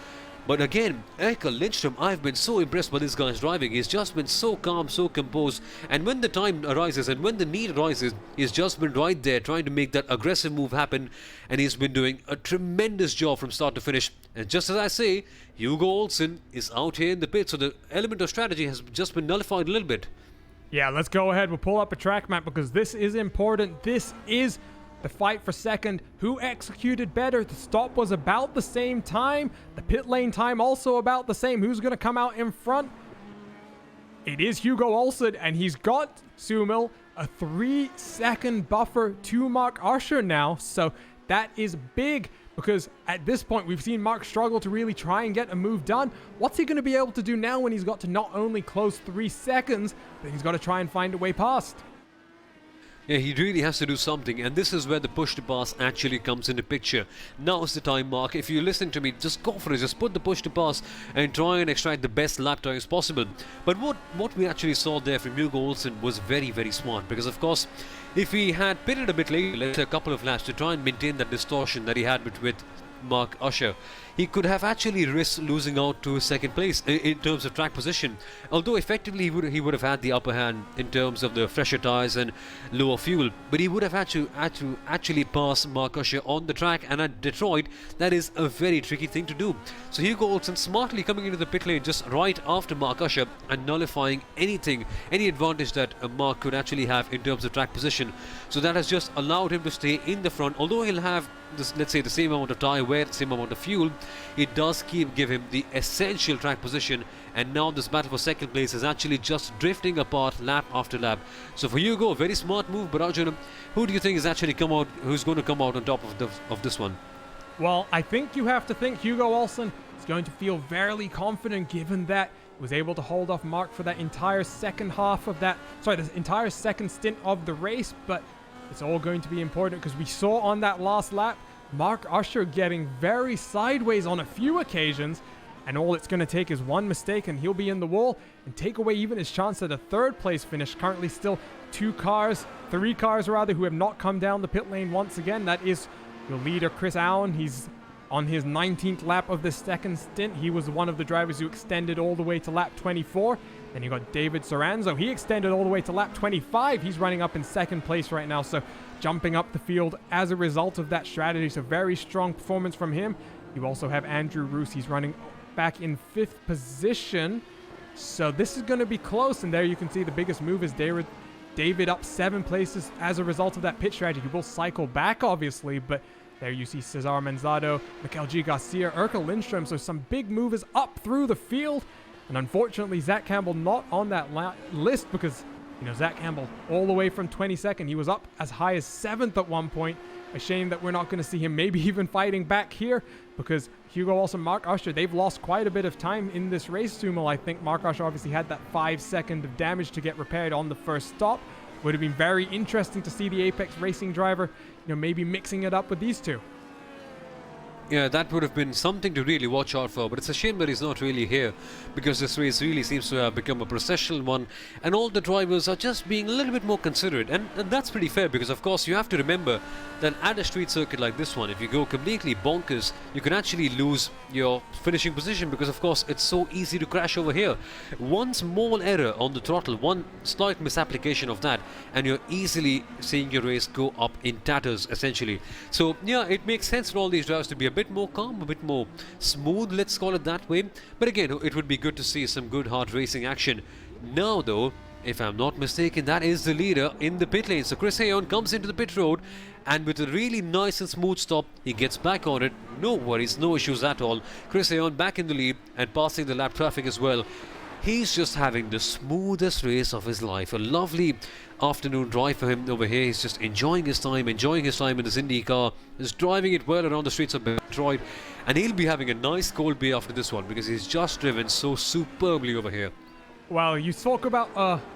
But again, Erka Lindstrom, I've been so impressed by this guy's driving. He's just been so calm, so composed, and when the time arises and when the need arises, he's just been right there trying to make that aggressive move happen, and he's been doing a tremendous job from start to finish. And just as I say, Hugo Olson is out here in the pit, so the element of strategy has just been nullified a little bit. Yeah, let's go ahead. We'll pull up a track map because this is important. This is the fight for 2nd. Who executed better? The stop was about the same time. The pit lane time also about the same. Who's going to come out in front? It is Hugo Olson, and he's got, Sumil, a 3-second buffer to Mark Usher now. So that is big because at this point we've seen Mark struggle to really try and get a move done. What's he going to be able to do now when he's got to not only close 3 seconds, but he's got to try and find a way past? Yeah, he really has to do something, and this is where the push to pass actually comes into picture. Now is the time, Mark. If you're listening to me, just go for it. Just put the push to pass and try and extract the best lap times possible. But what we actually saw there from Hugo Olson was very, very smart, because of course, if he had pitted a bit later, let's say a couple of laps, to try and maintain that distortion that he had with Mark Usher, he could have actually risked losing out to second place in terms of track position. Although effectively he would have had the upper hand in terms of the fresher tyres and lower fuel, but he would have had to actually pass Mark Usher on the track, and at Detroit that is a very tricky thing to do. So Hugo Olson smartly coming into the pit lane just right after Mark Usher and nullifying any advantage that Mark could actually have in terms of track position. So that has just allowed him to stay in the front. Although he'll have this, let's say, the same amount of tyre wear, the same amount of fuel, it does give him the essential track position, and now this battle for second place is actually just drifting apart lap after lap. So for Hugo, a very smart move. But Arjun, who do you think is actually who's going to come out on top of this one? Well, I think you have to think Hugo Olson is going to feel fairly confident, given that he was able to hold off Mark for that entire second half of the entire second stint of the race. But it's all going to be important, because we saw on that last lap Mark Usher getting very sideways on a few occasions, and all it's going to take is one mistake and he'll be in the wall and take away even his chance at a third place finish. Currently still three cars who have not come down the pit lane once again. That is your leader, Chris Allen. He's on his 19th lap of this second stint. He was one of the drivers who extended all the way to lap 24. Then you got David Soranzo. He extended all the way to lap 25. He's running up in second place right now, so jumping up the field as a result of that strategy. So very strong performance from him. You also have Andrew Roos. He's running back in 5th position. So this is going to be close, and there you can see the biggest move is David up 7 places as a result of that pit strategy. He will cycle back, obviously, but there you see Cesar Manzado, Mikel G. Garcia, Urkel Lindstrom. So some big movers up through the field. And unfortunately, Zac Campbell not on that list, because, Zac Campbell all the way from 22nd. He was up as high as 7th at one point. A shame that we're not going to see him maybe even fighting back here, because Hugo Olson, Mark Usher, they've lost quite a bit of time in this race, Sumo. I think Mark Usher obviously had that 5 second of damage to get repaired on the first stop. Would have been very interesting to see the Apex Racing driver, maybe mixing it up with these two. Yeah, that would have been something to really watch out for, but it's a shame that he's not really here, because this race really seems to have become a processional one, and all the drivers are just being a little bit more considerate, and that's pretty fair, because of course you have to remember that at a street circuit like this one, if you go completely bonkers, you can actually lose your finishing position, because of course it's so easy to crash over here. One small error on the throttle, one slight misapplication of that, and you're easily seeing your race go up in tatters, essentially. So yeah, it makes sense for all these drivers to be a bit more calm, a bit more smooth, let's call it that way. But again, it would be good to see some good hard racing action. Now though, if I'm not mistaken, that is the leader in the pit lane. So Chris Hayon comes into the pit road, and with a really nice and smooth stop, he gets back on it. No worries, no issues at all. Chris Hayon back in the lead and passing the lap traffic as well. He's just having the smoothest race of his life. A lovely afternoon drive for him over here. He's just enjoying his time in this Indy car. He's driving it well around the streets of Detroit. And he'll be having a nice cold beer after this one, because he's just driven so superbly over here. Well, you talk about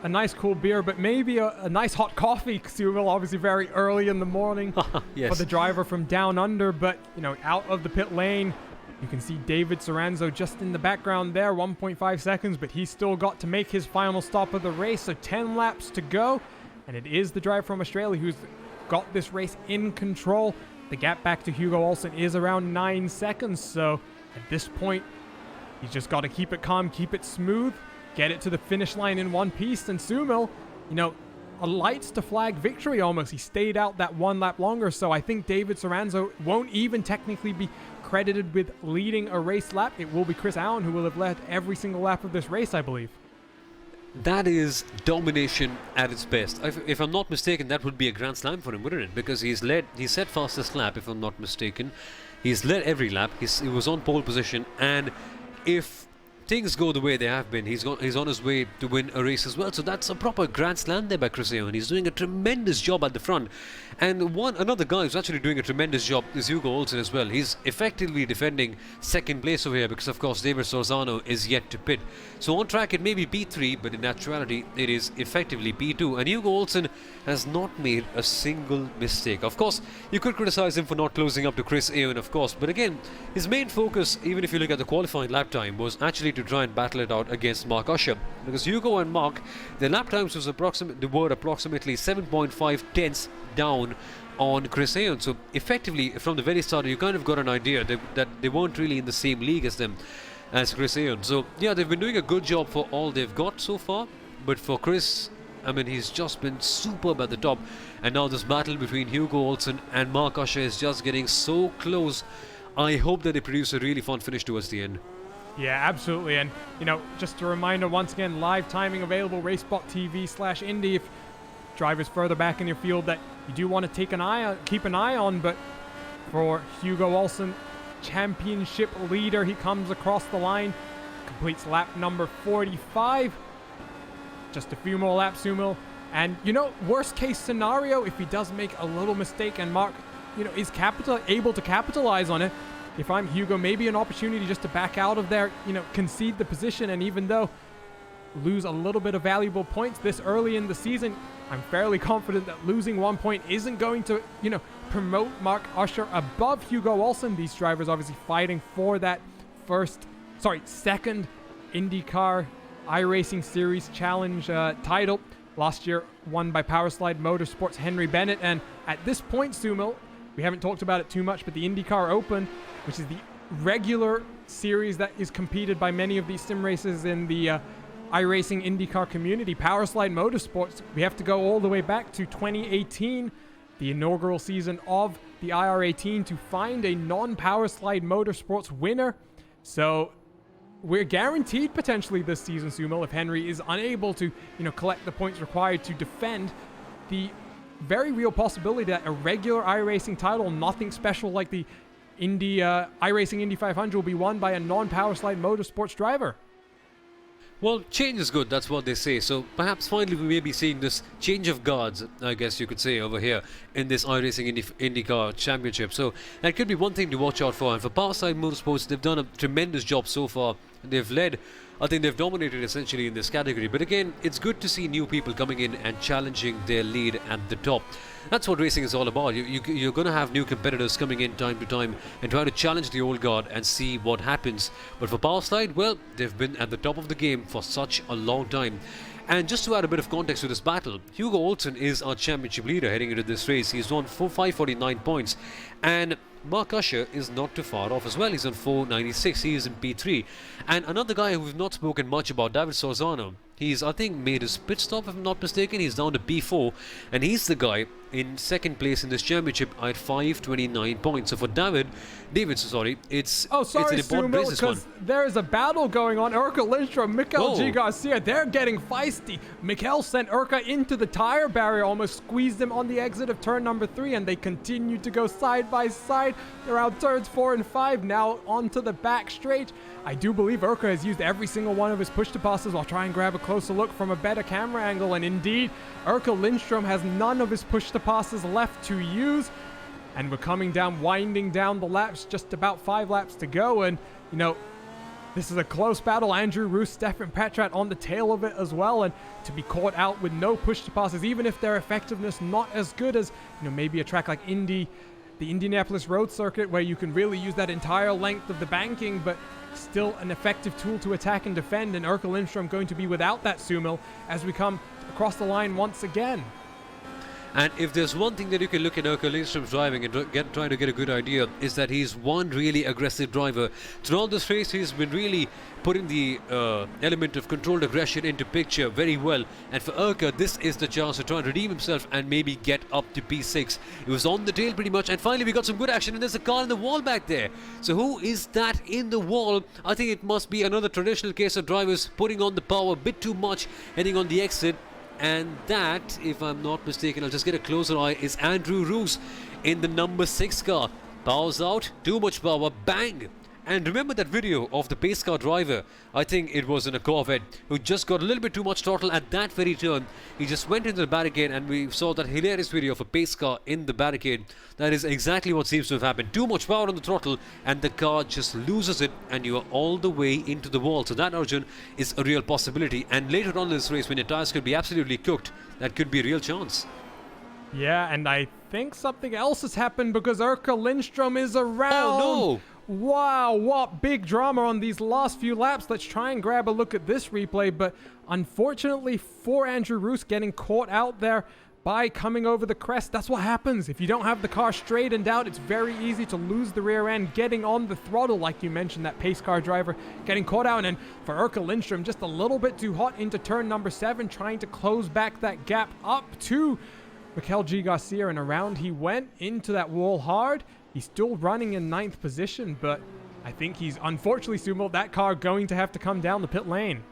a nice cool beer, but maybe a nice hot coffee, because you will obviously very early in the morning yes. For the driver from down under. But, out of the pit lane, you can see David Soranzo just in the background there, 1.5 seconds, but he's still got to make his final stop of the race, so 10 laps to go. And it is the driver from Australia who's got this race in control. The gap back to Hugo Olson is around 9 seconds, so at this point, he's just got to keep it calm, keep it smooth, get it to the finish line in one piece. And Sumo, a lights to flag victory almost. He stayed out that 1 lap longer, so I think David Soranzo won't even technically be credited with leading a race lap. It will be Chris Allen who will have led every single lap of this race, I believe. That is domination at its best. If I'm not mistaken, that would be a Grand Slam for him, wouldn't it? Because he set fastest lap, if I'm not mistaken. He's led every lap. He was on pole position, and if things go the way they have been, he's on his way to win a race as well. So that's a proper grand slam there by Chris Aon. He's doing a tremendous job at the front. And another guy who's actually doing a tremendous job is Hugo Olson as well. He's effectively defending second place over here because, of course, David Sorzano is yet to pit. So on track it may be P3, but in actuality it is effectively P2. And Hugo Olson has not made a single mistake. Of course, you could criticize him for not closing up to Chris Aon, of course, but again, his main focus, even if you look at the qualifying lap time, was actually to try and battle it out against Mark Usher, because Hugo and Mark, their lap times were approximately 7.5 tenths down on Chris Aon. So effectively, from the very start, you kind of got an idea that they weren't really in the same league as Chris Aon. So yeah, they've been doing a good job for all they've got so far, but for Chris, I mean, he's just been superb at the top. And now this battle between Hugo Olson and Mark Usher is just getting so close. I hope that they produce a really fun finish towards the end. Yeah, absolutely. And, just a reminder, once again, live timing available, RaceBot.tv/Indy. If drivers further back in your field that you do want to keep an eye on. But for Hugo Olson, championship leader, he comes across the line, completes lap number 45. Just a few more laps, Sumo. And, worst case scenario, if he does make a little mistake and Mark, is able to capitalize on it, if I'm Hugo, maybe an opportunity just to back out of there, concede the position, and even though lose a little bit of valuable points this early in the season, I'm fairly confident that losing 1 point isn't going to, promote Mark Usher above Hugo Olson. These drivers obviously fighting for that second IndyCar iRacing Series Challenge title. Last year won by Powerslide Motorsports' Henry Bennett. And at this point, Sumo, we haven't talked about it too much, but the IndyCar Open, which is the regular series that is competed by many of these sim races in the iRacing IndyCar community, Powerslide Motorsports, we have to go all the way back to 2018, the inaugural season of the IR18, to find a non-Powerslide Motorsports winner. So we're guaranteed potentially this season, Sumo, if Henry is unable to, collect the points required to defend, the very real possibility that a regular iRacing title, nothing special like the iRacing Indy 500, will be won by a non-Powerslide Motorsports driver. Well, change is good, that's what they say. So perhaps finally we may be seeing this change of guards, I guess you could say, over here in this iRacing IndyCar Championship. So that could be one thing to watch out for. And for Powerside Motorsports, they've done a tremendous job so far. They've led, I think they've dominated essentially in this category. But again, it's good to see new people coming in and challenging their lead at the top. That's what racing is all about. You're going to have new competitors coming in time to time and try to challenge the old guard and see what happens. But for Powerslide, well, they've been at the top of the game for such a long time. And just to add a bit of context to this battle, Hugo Olson is our championship leader heading into this race. He's won 549 points. And Mark Usher is not too far off as well. He's on 496. He is in P3. And another guy who we've not spoken much about, David Sorzano. He's, I think, made his pit stop, if I'm not mistaken. He's down to P4. And he's the guy in second place in this championship at 529 points. So for David, it's an important race, this one. Because there is a battle going on. Urka Lindstrom, Mikael G. Garcia, they're getting feisty. Mikael sent Urka into the tire barrier, almost squeezed him on the exit of turn number 3, and they continue to go side by side. They're out turns 4 and 5, now onto the back straight. I do believe Urka has used every single one of his push-to-passes. I'll try and grab a closer look from a better camera angle, and indeed, Urka Lindstrom has none of his push-to-passes left to use. And we're coming down, winding down the laps, just about 5 laps to go. And, this is a close battle. Andrew Roos, Stefan Petrat on the tail of it as well. And to be caught out with no push-to-passes, even if their effectiveness not as good as, maybe a track like the Indianapolis Road Circuit, where you can really use that entire length of the banking, but still an effective tool to attack and defend. And Urka Lindstrom going to be without that Sumo as we come across the line once again. And if there's one thing that you can look at Urka Lindstrom's driving and try to get a good idea, is that he's one really aggressive driver. Throughout this race, he's been really putting the element of controlled aggression into picture very well. And for Urka, this is the chance to try and redeem himself and maybe get up to P6. He was on the tail pretty much, and finally we got some good action, and there's a car in the wall back there. So who is that in the wall? I think it must be another traditional case of drivers putting on the power a bit too much, heading on the exit. And that, if I'm not mistaken, I'll just get a closer eye, is Andrew Roos in the number 6 car. Powers out, too much power, bang! And remember that video of the pace car driver, I think it was in a Corvette, who just got a little bit too much throttle at that very turn. He just went into the barricade, and we saw that hilarious video of a pace car in the barricade. That is exactly what seems to have happened. Too much power on the throttle and the car just loses it, and you are all the way into the wall. So that, Arjun, is a real possibility. And later on in this race, when your tyres could be absolutely cooked, that could be a real chance. Yeah, and I think something else has happened because Erka Lindstrom is around. Oh, no! Wow, what big drama on these last few laps. Let's try and grab a look at this replay, but unfortunately for Andrew Roos getting caught out there by coming over the crest, that's what happens. If you don't have the car straightened out, it's very easy to lose the rear end, getting on the throttle, like you mentioned, that pace car driver getting caught out. And for Erka Lindstrom, just a little bit too hot into turn number 7, trying to close back that gap up to Mikel G. Garcia, and around he went into that wall hard. He's still running in 9th position, but I think he's, unfortunately, Sumo, that car going to have to come down the pit lane.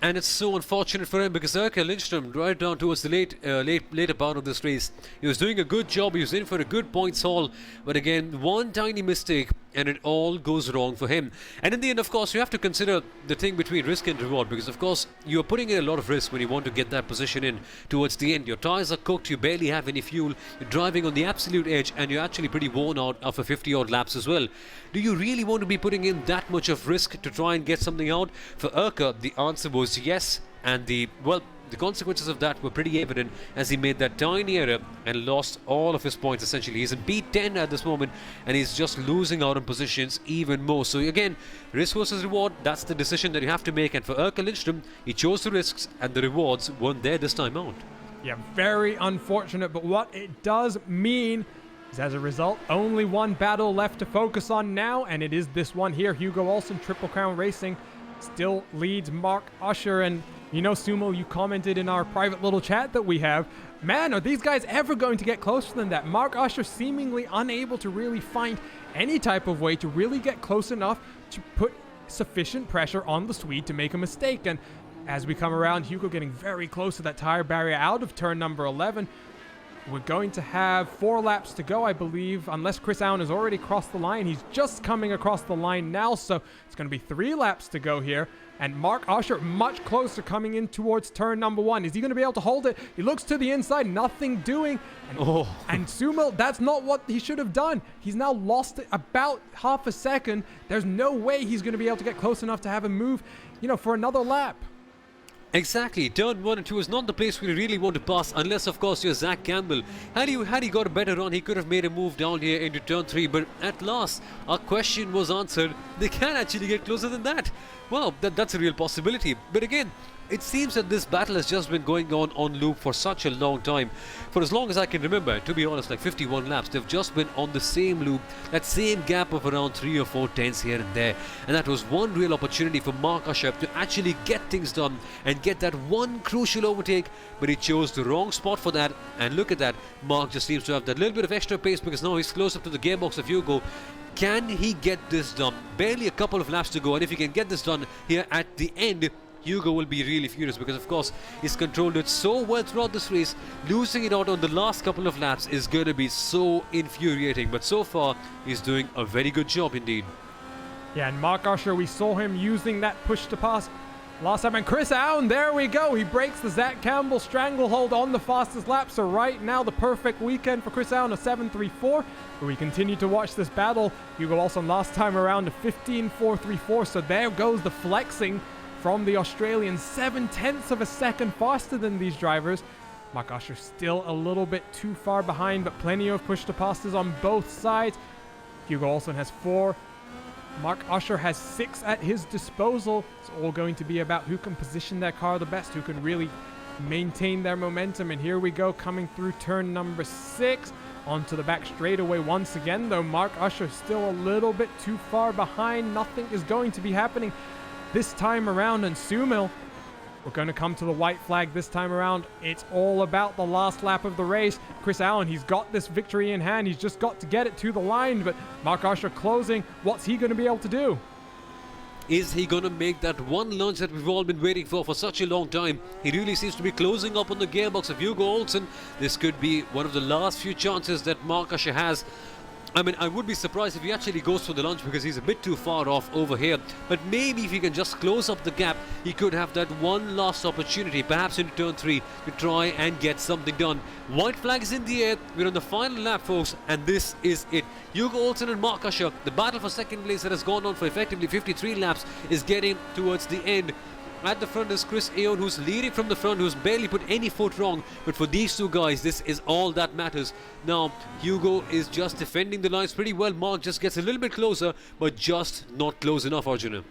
And it's so unfortunate for him because Erka Lindstrom, right down towards the later part of this race, he was doing a good job. He was in for a good points haul, but again, one tiny mistake and it all goes wrong for him. And in the end, of course, you have to consider the thing between risk and reward, because of course you're putting in a lot of risk when you want to get that position in towards the end. Your tires are cooked, you barely have any fuel, you're driving on the absolute edge, and you're actually pretty worn out after 50 odd laps as well. Do you really want to be putting in that much of risk to try and get something out? For Erka, the answer was yes, and the consequences of that were pretty evident as he made that tiny error and lost all of his points essentially. He's in P10 at this moment, and he's just losing out on positions even more. So again, risk versus reward, that's the decision that you have to make. And for Erka Lindstrom, he chose the risks and the rewards weren't there this time out. Yeah, very unfortunate, but what it does mean is, as a result, only one battle left to focus on now, and it is this one here. Hugo Olson, Triple Crown Racing, still leads Mark Usher. And you know, Sumo, you commented in our private little chat that we have, man, are these guys ever going to get closer than that? Mark Usher seemingly unable to really find any type of way to really get close enough to put sufficient pressure on the Swede to make a mistake. And as we come around, Hugo getting very close to that tire barrier out of turn number 11. We're going to have 4 laps to go, I believe, unless Chris Allen has already crossed the line. He's just coming across the line now, so it's going to be 3 laps to go here. And Mark Usher much closer, coming in towards turn number 1. Is he going to be able to hold it? He looks to the inside, nothing doing. And Sumo, that's not what he should have done. He's now lost it about half a second. There's no way he's going to be able to get close enough to have him move, you know, for another lap. Exactly, turn 1 and 2 is not the place where you really want to pass, unless of course you're Zac Campbell. Had he got a better run, he could have made a move down here into turn 3, but at last our question was answered. They can actually get closer than that. Wow, that's a real possibility. But again, it seems that this battle has just been going on loop for such a long time. For as long as I can remember, to be honest, like 51 laps, they've just been on the same loop, that same gap of around 3 or 4 tenths here and there. And that was one real opportunity for Mark Usher to actually get things done and get that one crucial overtake, but he chose the wrong spot for that. And look at that, Mark just seems to have that little bit of extra pace because now he's close up to the gearbox of Hugo. Can he get this done? Barely a couple of laps to go, and if he can get this done here at the end, Hugo will be really furious because of course he's controlled it so well throughout this race. Losing it out on the last couple of laps is going to be so infuriating, but so far he's doing a very good job indeed. Yeah, and Mark Usher, we saw him using that push to pass last time. And Chris Allen, there we go. He breaks the Zac Campbell stranglehold on the fastest lap. So right now, the perfect weekend for Chris Allen, a 7.34. But we continue to watch this battle. Hugo Olson last time around, a 15.434. So there goes the flexing from the Australian, 7/10 of a second faster than these drivers. Mark Usher still a little bit too far behind, but plenty of push to passes on both sides. Hugo Olson has 4. Mark Usher has 6 at his disposal. It's all going to be about who can position their car the best, who can really maintain their momentum. And here we go, coming through turn number 6 onto the back straightaway once again, though Mark Usher still a little bit too far behind. Nothing is going to be happening this time around. And Sumil, we're going to come to the white flag this time around. It's all about the last lap of the race. Chris Allen, he's got this victory in hand. He's just got to get it to the line, but Mark Usher closing. What's he going to be able to do? Is he going to make that one lunge that we've all been waiting for such a long time? He really seems to be closing up on the gearbox of Hugo Olson. This could be one of the last few chances that Mark Usher has. I mean, I would be surprised if he actually goes for the lunge because he's a bit too far off over here. But maybe if he can just close up the gap, he could have that one last opportunity, perhaps in turn 3, to try and get something done. White flag is in the air. We're on the final lap, folks, and this is it. Hugo Olson and Mark Usher, the battle for second place that has gone on for effectively 53 laps, is getting towards the end. At the front is Chris Aoun, who's leading from the front, who's barely put any foot wrong. But for these two guys, this is all that matters. Now, Hugo is just defending the lines pretty well. Mark just gets a little bit closer, but just not close enough, Arjuna.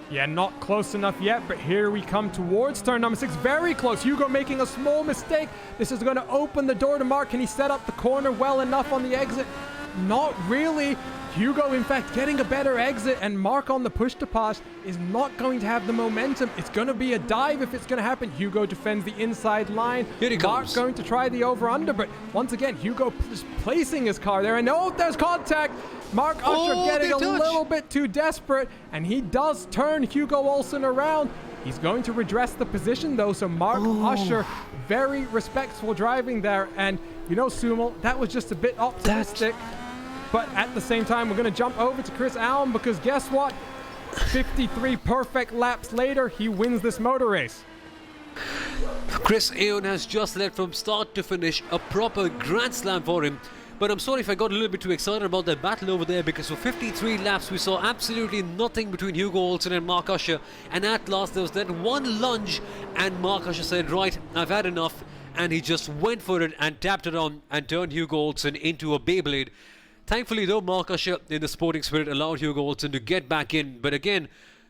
Yeah, not close enough yet, but here we come towards turn number 6. Very close. Hugo making a small mistake. This is going to open the door to Mark. Can he set up the corner well enough on the exit? Not really. Hugo, in fact, getting a better exit, and Mark on the push to pass is not going to have the momentum. It's going to be a dive if it's going to happen. Hugo defends the inside line. Here he Mark's comes. going to try the over-under, but once again, Hugo just placing his car there, and oh, there's contact. Mark Usher getting a little bit too desperate, and he does turn Hugo Olson around. He's going to redress the position, though, so Mark Usher, very respectful driving there, and you know, Sumal, that was just a bit optimistic. But at the same time, we're going to jump over to Chris Aoun because guess what? 53 perfect laps later, he wins this motor race. Chris Aoun has just led from start to finish, a proper grand slam for him. But I'm sorry if I got a little bit too excited about that battle over there, because for 53 laps we saw absolutely nothing between Hugo Olson and Mark Usher. And at last there was that one lunge and Mark Usher said, right, I've had enough. And he just went for it and tapped it on and turned Hugo Olson into a Beyblade. Thankfully though, Mark Usher in the sporting spirit allowed Hugo Olson to get back in. But again,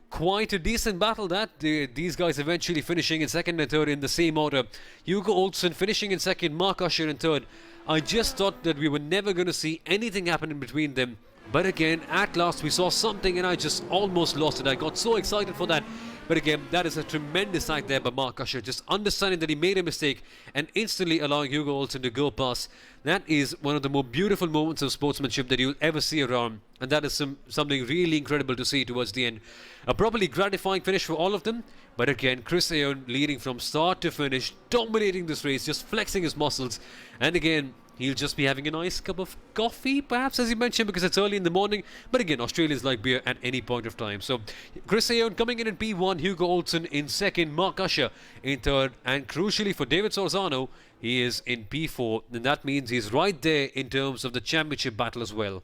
quite a decent battle that. These guys eventually finishing in second and third in the same order. Hugo Olson finishing in second, Mark Usher in third. I just thought that we were never going to see anything happen in between them. But again, at last we saw something and I just almost lost it. I got so excited for that. But again, that is a tremendous act there by Mark Usher, just understanding that he made a mistake and instantly allowing Hugo Olson to go past. That is one of the more beautiful moments of sportsmanship that you'll ever see around. And that is something really incredible to see towards the end. A properly gratifying finish for all of them. But again, Chris Aoun leading from start to finish, dominating this race, just flexing his muscles. And again, he'll just be having a nice cup of coffee, perhaps, as you mentioned, because it's early in the morning. But again, Australians like beer at any point of time. So, Chris Aoun coming in P1, Hugo Olson in second, Mark Usher in third. And crucially for David Sorzano, he is in P4. And that means he's right there in terms of the championship battle as well.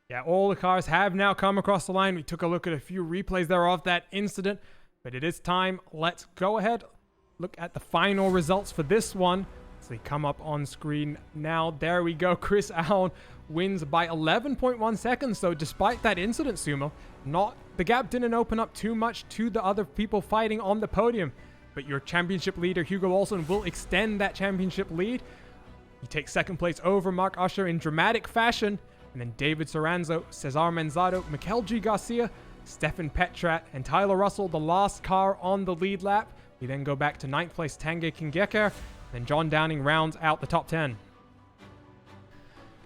Yeah, all the cars have now come across the line. We took a look at a few replays there of that incident. But it is time. Let's go ahead, look at the final results for this one. They come up on screen now. There we go. Chris Aoun wins by 11.1 seconds. So despite that incident, Sumo, the gap didn't open up too much to the other people fighting on the podium. But your championship leader, Hugo Olson, will extend that championship lead. He takes second place over Mark Usher in dramatic fashion. And then David Soranzo, Cesar Manzado, Mikel G. Garcia, Stefan Petrat, and Tyler Russell, the last car on the lead lap. We then go back to 9th place Tanguy Kingeker. Then John Downing rounds out the top 10.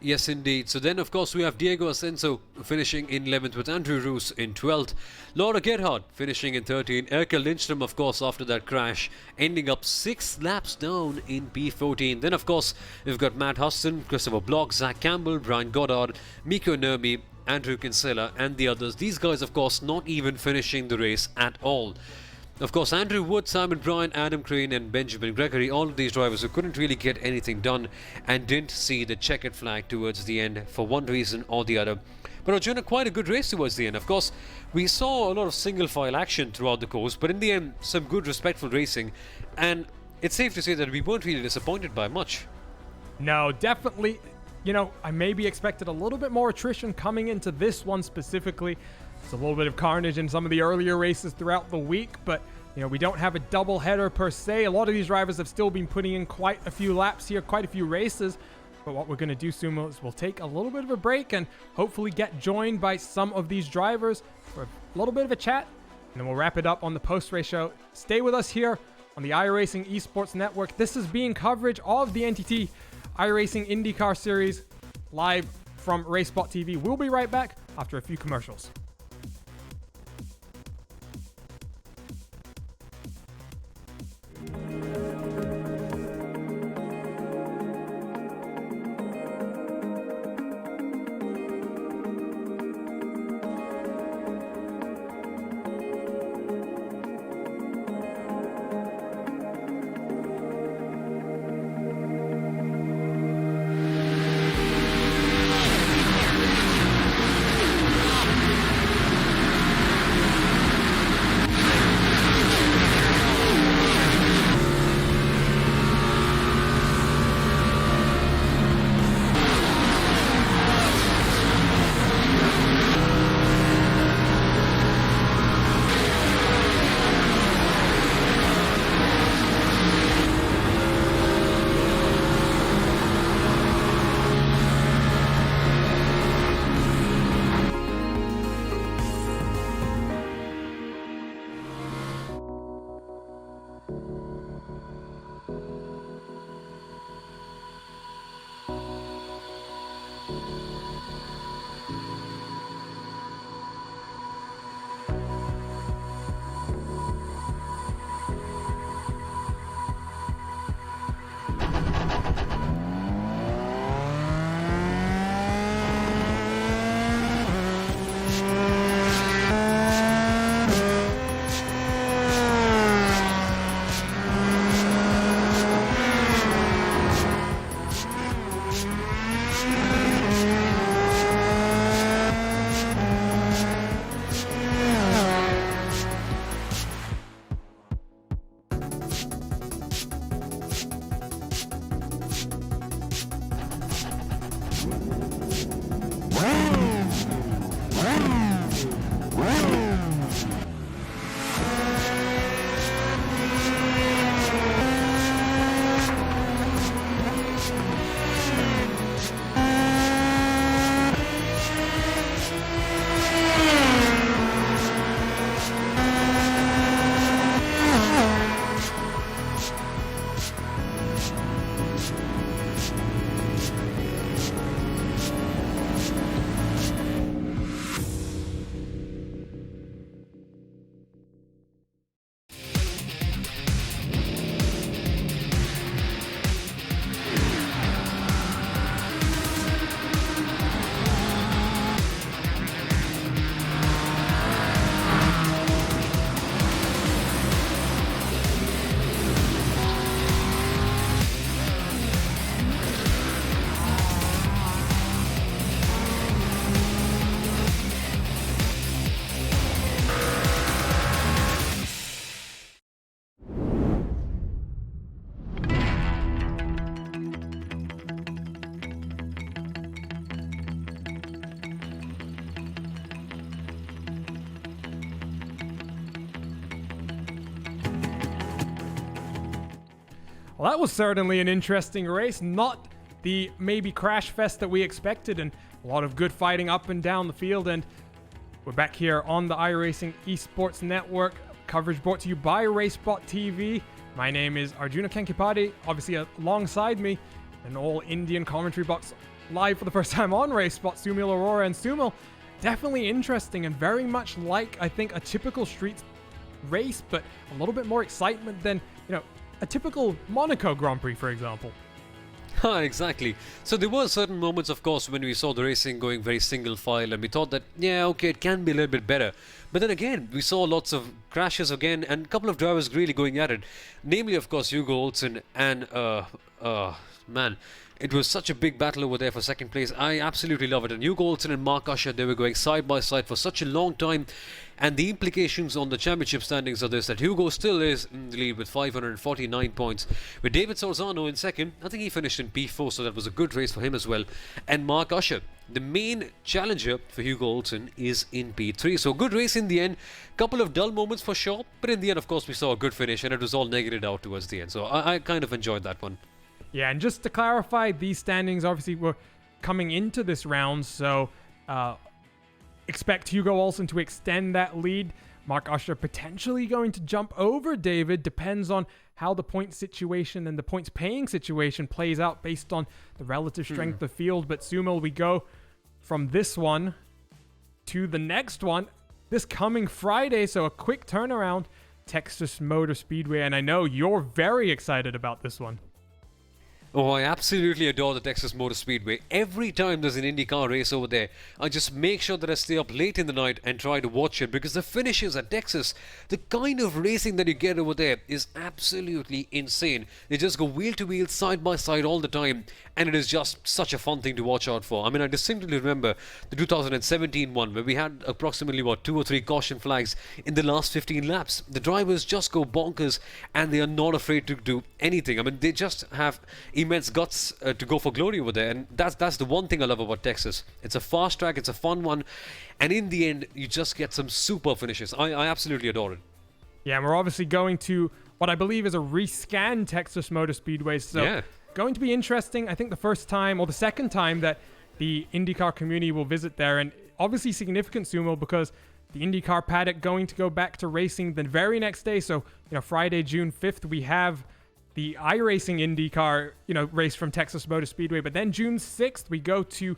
Yes, indeed. So then, of course, we have Diego Ascenso finishing in 11th with Andrew Roos in 12th. Laura Gerhardt finishing in 13th. Erika Lindström, of course, after that crash, ending up 6 laps down in P14. Then, of course, we've got Matt Huston, Christopher Block, Zac Campbell, Brian Goddard, Mikko Nurmi, Andrew Kinsella, and the others. These guys, of course, not even finishing the race at all. Of course, Andrew Wood, Simon Bryan, Adam Crane and Benjamin Gregory, all of these drivers who couldn't really get anything done and didn't see the checkered flag towards the end for one reason or the other. But Arjuna, quite a good race towards the end. Of course, we saw a lot of single file action throughout the course, but in the end, some good respectful racing. And it's safe to say that we weren't really disappointed by much. No, definitely. You know, I maybe expected a little bit more attrition coming into this one specifically. It's a little bit of carnage in some of the earlier races throughout the week, but you know, we don't have a double header per se. A lot of these drivers have still been putting in quite a few laps here, quite a few races. But what we're going to do, Sumo, is we'll take a little bit of a break and hopefully get joined by some of these drivers for a little bit of a chat. And then we'll wrap it up on the post-race show. Stay with us here on the iRacing Esports Network. This is being coverage of the NTT iRacing IndyCar Series live from RaceSpot TV. We'll be right back after a few commercials. Well, that was certainly an interesting race. Not the maybe crash fest that we expected, and a lot of good fighting up and down the field. And we're back here on the iRacing Esports Network. Coverage brought to you by RaceBot TV. My name is Arjuna Kankipati. Obviously, alongside me, an all-Indian commentary box live for the first time on RaceBot, Sumil Arora. And Sumil, definitely interesting and very much like, I think, a typical street race, but a little bit more excitement than, a typical Monaco Grand Prix, for example. Exactly. So there were certain moments, of course, when we saw the racing going very single file, and we thought that, yeah, okay, it can be a little bit better. But then again, we saw lots of crashes again, and a couple of drivers really going at it. Namely, of course, Hugo Olson and, man, it was such a big battle over there for second place. I absolutely love it. And Hugo Olson and Mark Usher, they were going side by side for such a long time. And the implications on the championship standings are this, that Hugo still is in the lead with 549 points. With David Sorzano in second, I think he finished in P4, so that was a good race for him as well. And Mark Usher, the main challenger for Hugo Olson, is in P3. So good race in the end. Couple of dull moments for sure. But in the end, of course, we saw a good finish, and it was all negated out towards the end. So I kind of enjoyed that one. Yeah, and just to clarify, these standings obviously were coming into this round, so expect Hugo Olson to extend that lead. Mark Usher potentially going to jump over David. Depends on how the point situation and the points paying situation plays out based on the relative strength of the field. But Sumil, we go from this one to the next one this coming Friday, so a quick turnaround, Texas Motor Speedway, and I know you're very excited about this one. Oh, I absolutely adore the Texas Motor Speedway. Every time there's an IndyCar race over there, I just make sure that I stay up late in the night and try to watch it, because the finishes at Texas, the kind of racing that you get over there is absolutely insane. They just go wheel to wheel, side by side all the time, and it is just such a fun thing to watch out for. I mean, I distinctly remember the 2017 one where we had approximately, 2 or 3 caution flags in the last 15 laps. The drivers just go bonkers, and they are not afraid to do anything. I mean, they just have immense guts to go for glory over there, and that's the one thing I love about Texas. It's a fast track, it's a fun one, and in the end you just get some super finishes. I absolutely adore it. Yeah, and we're obviously going to what I believe is a rescan Texas Motor Speedway, so yeah, going to be interesting. I think the first time or the second time that the IndyCar community will visit there, and obviously significant, Sumo, because the IndyCar paddock going to go back to racing the very next day. So Friday, June 5th, we have the iRacing IndyCar, race from Texas Motor Speedway. But then June 6th, we go to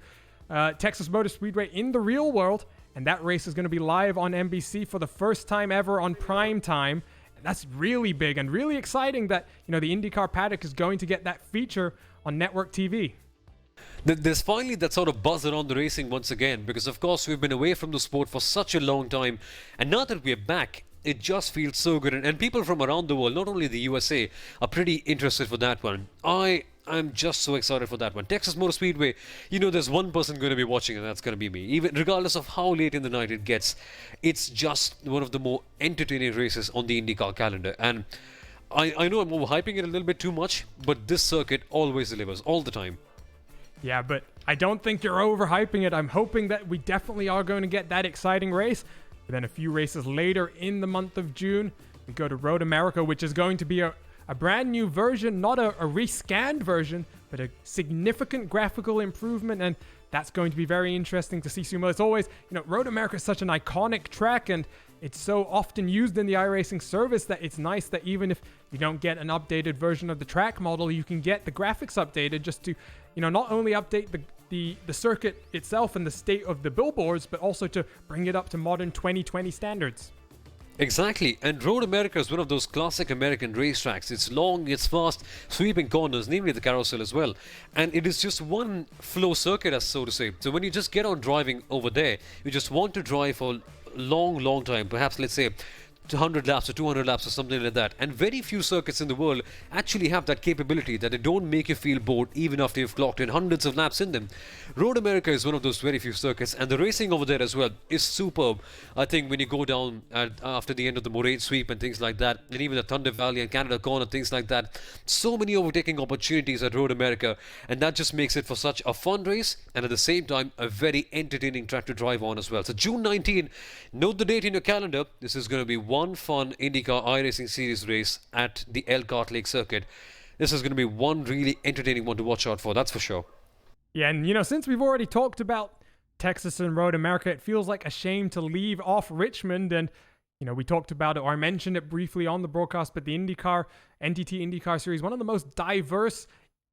Texas Motor Speedway in the real world. And that race is going to be live on NBC for the first time ever on prime time. And that's really big and really exciting that, the IndyCar paddock is going to get that feature on network TV. There's finally that sort of buzz around the racing once again, because of course we've been away from the sport for such a long time. And now that we're back, it just feels so good, and people from around the world, not only the USA, are pretty interested for that one. I'm just so excited for that one. Texas Motor Speedway, there's one person going to be watching, and that's going to be me. Even regardless of how late in the night it gets, it's just one of the more entertaining races on the IndyCar calendar. And I know I'm overhyping it a little bit too much, but this circuit always delivers, all the time. Yeah, but I don't think you're overhyping it. I'm hoping that we definitely are going to get that exciting race. But then a few races later in the month of June, we go to Road America, which is going to be a brand new version, not a rescanned version, but a significant graphical improvement. And that's going to be very interesting to see, Sumo. It's always, Road America is such an iconic track, and it's so often used in the iRacing service that it's nice that even if you don't get an updated version of the track model, you can get the graphics updated just to, not only update the circuit itself and the state of the billboards, but also to bring it up to modern 2020 standards. Exactly, and Road America is one of those classic American racetracks. It's long, it's fast, sweeping corners, namely the carousel as well. And it is just one flow circuit, as so to say. So when you just get on driving over there, you just want to drive for a long time, perhaps let's say 100 laps or 200 laps or something like that. And very few circuits in the world actually have that capability, that they don't make you feel bored even after you've clocked in hundreds of laps in them. Road America is one of those very few circuits, and the racing over there as well is superb. I think when you go down after the end of the Moraine Sweep and things like that, and even the Thunder Valley and Canada Corner, things like that, so many overtaking opportunities at Road America, and that just makes it for such a fun race, and at the same time a very entertaining track to drive on as well. So June 19, note the date in your calendar. This is going to be one fun IndyCar iRacing Series race at the Elkhart Lake Circuit. this is going to be one really entertaining one to watch out for, that's for sure. Yeah, and since we've already talked about Texas and Road America, it feels like a shame to leave off Richmond. And we talked about it, or I mentioned it briefly on the broadcast, but the NTT IndyCar Series, one of the most diverse,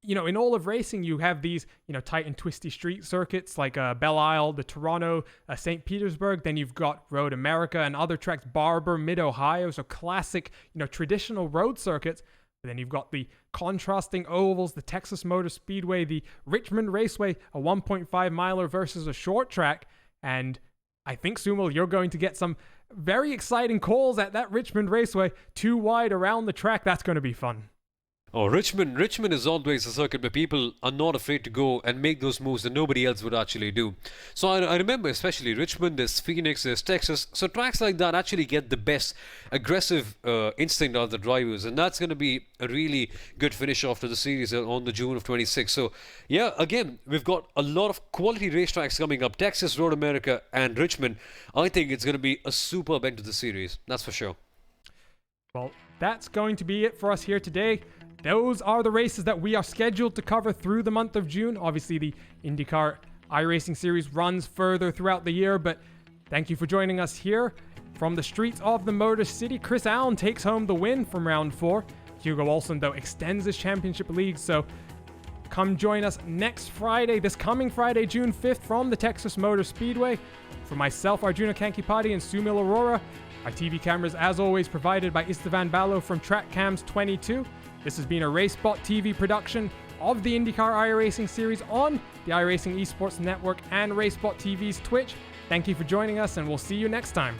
in all of racing. You have these, tight and twisty street circuits like Belle Isle, the Toronto, St. Petersburg. Then you've got Road America and other tracks, Barber, Mid-Ohio, so classic, traditional road circuits. But then you've got the contrasting ovals, the Texas Motor Speedway, the Richmond Raceway, a 1.5 miler versus a short track. And I think, Sumo, you're going to get some very exciting calls at that Richmond Raceway, too wide around the track. That's going to be fun. Oh, Richmond is always a circuit where people are not afraid to go and make those moves that nobody else would actually do. So I remember especially Richmond, there's Phoenix, there's Texas. So tracks like that actually get the best aggressive instinct out of the drivers. And that's going to be a really good finish off to the series on the June of 26. So yeah, again, we've got a lot of quality racetracks coming up. Texas, Road America and Richmond. I think it's going to be a superb end to the series. That's for sure. Well, that's going to be it for us here today. Those are the races that we are scheduled to cover through the month of June. Obviously, the IndyCar iRacing Series runs further throughout the year, but thank you for joining us here. From the streets of the Motor City, Chris Allen takes home the win from round 4. Hugo Olson, though, extends his championship lead, so come join us next Friday, this coming Friday, June 5th, from the Texas Motor Speedway. For myself, Arjuna Kankipati, and Sumil Arora, our TV cameras, as always, provided by Istvan Ballo from TrackCams 22. This has been a RaceBot TV production of the IndyCar iRacing Series on the iRacing Esports Network and RaceBot TV's Twitch. Thank you for joining us, and we'll see you next time.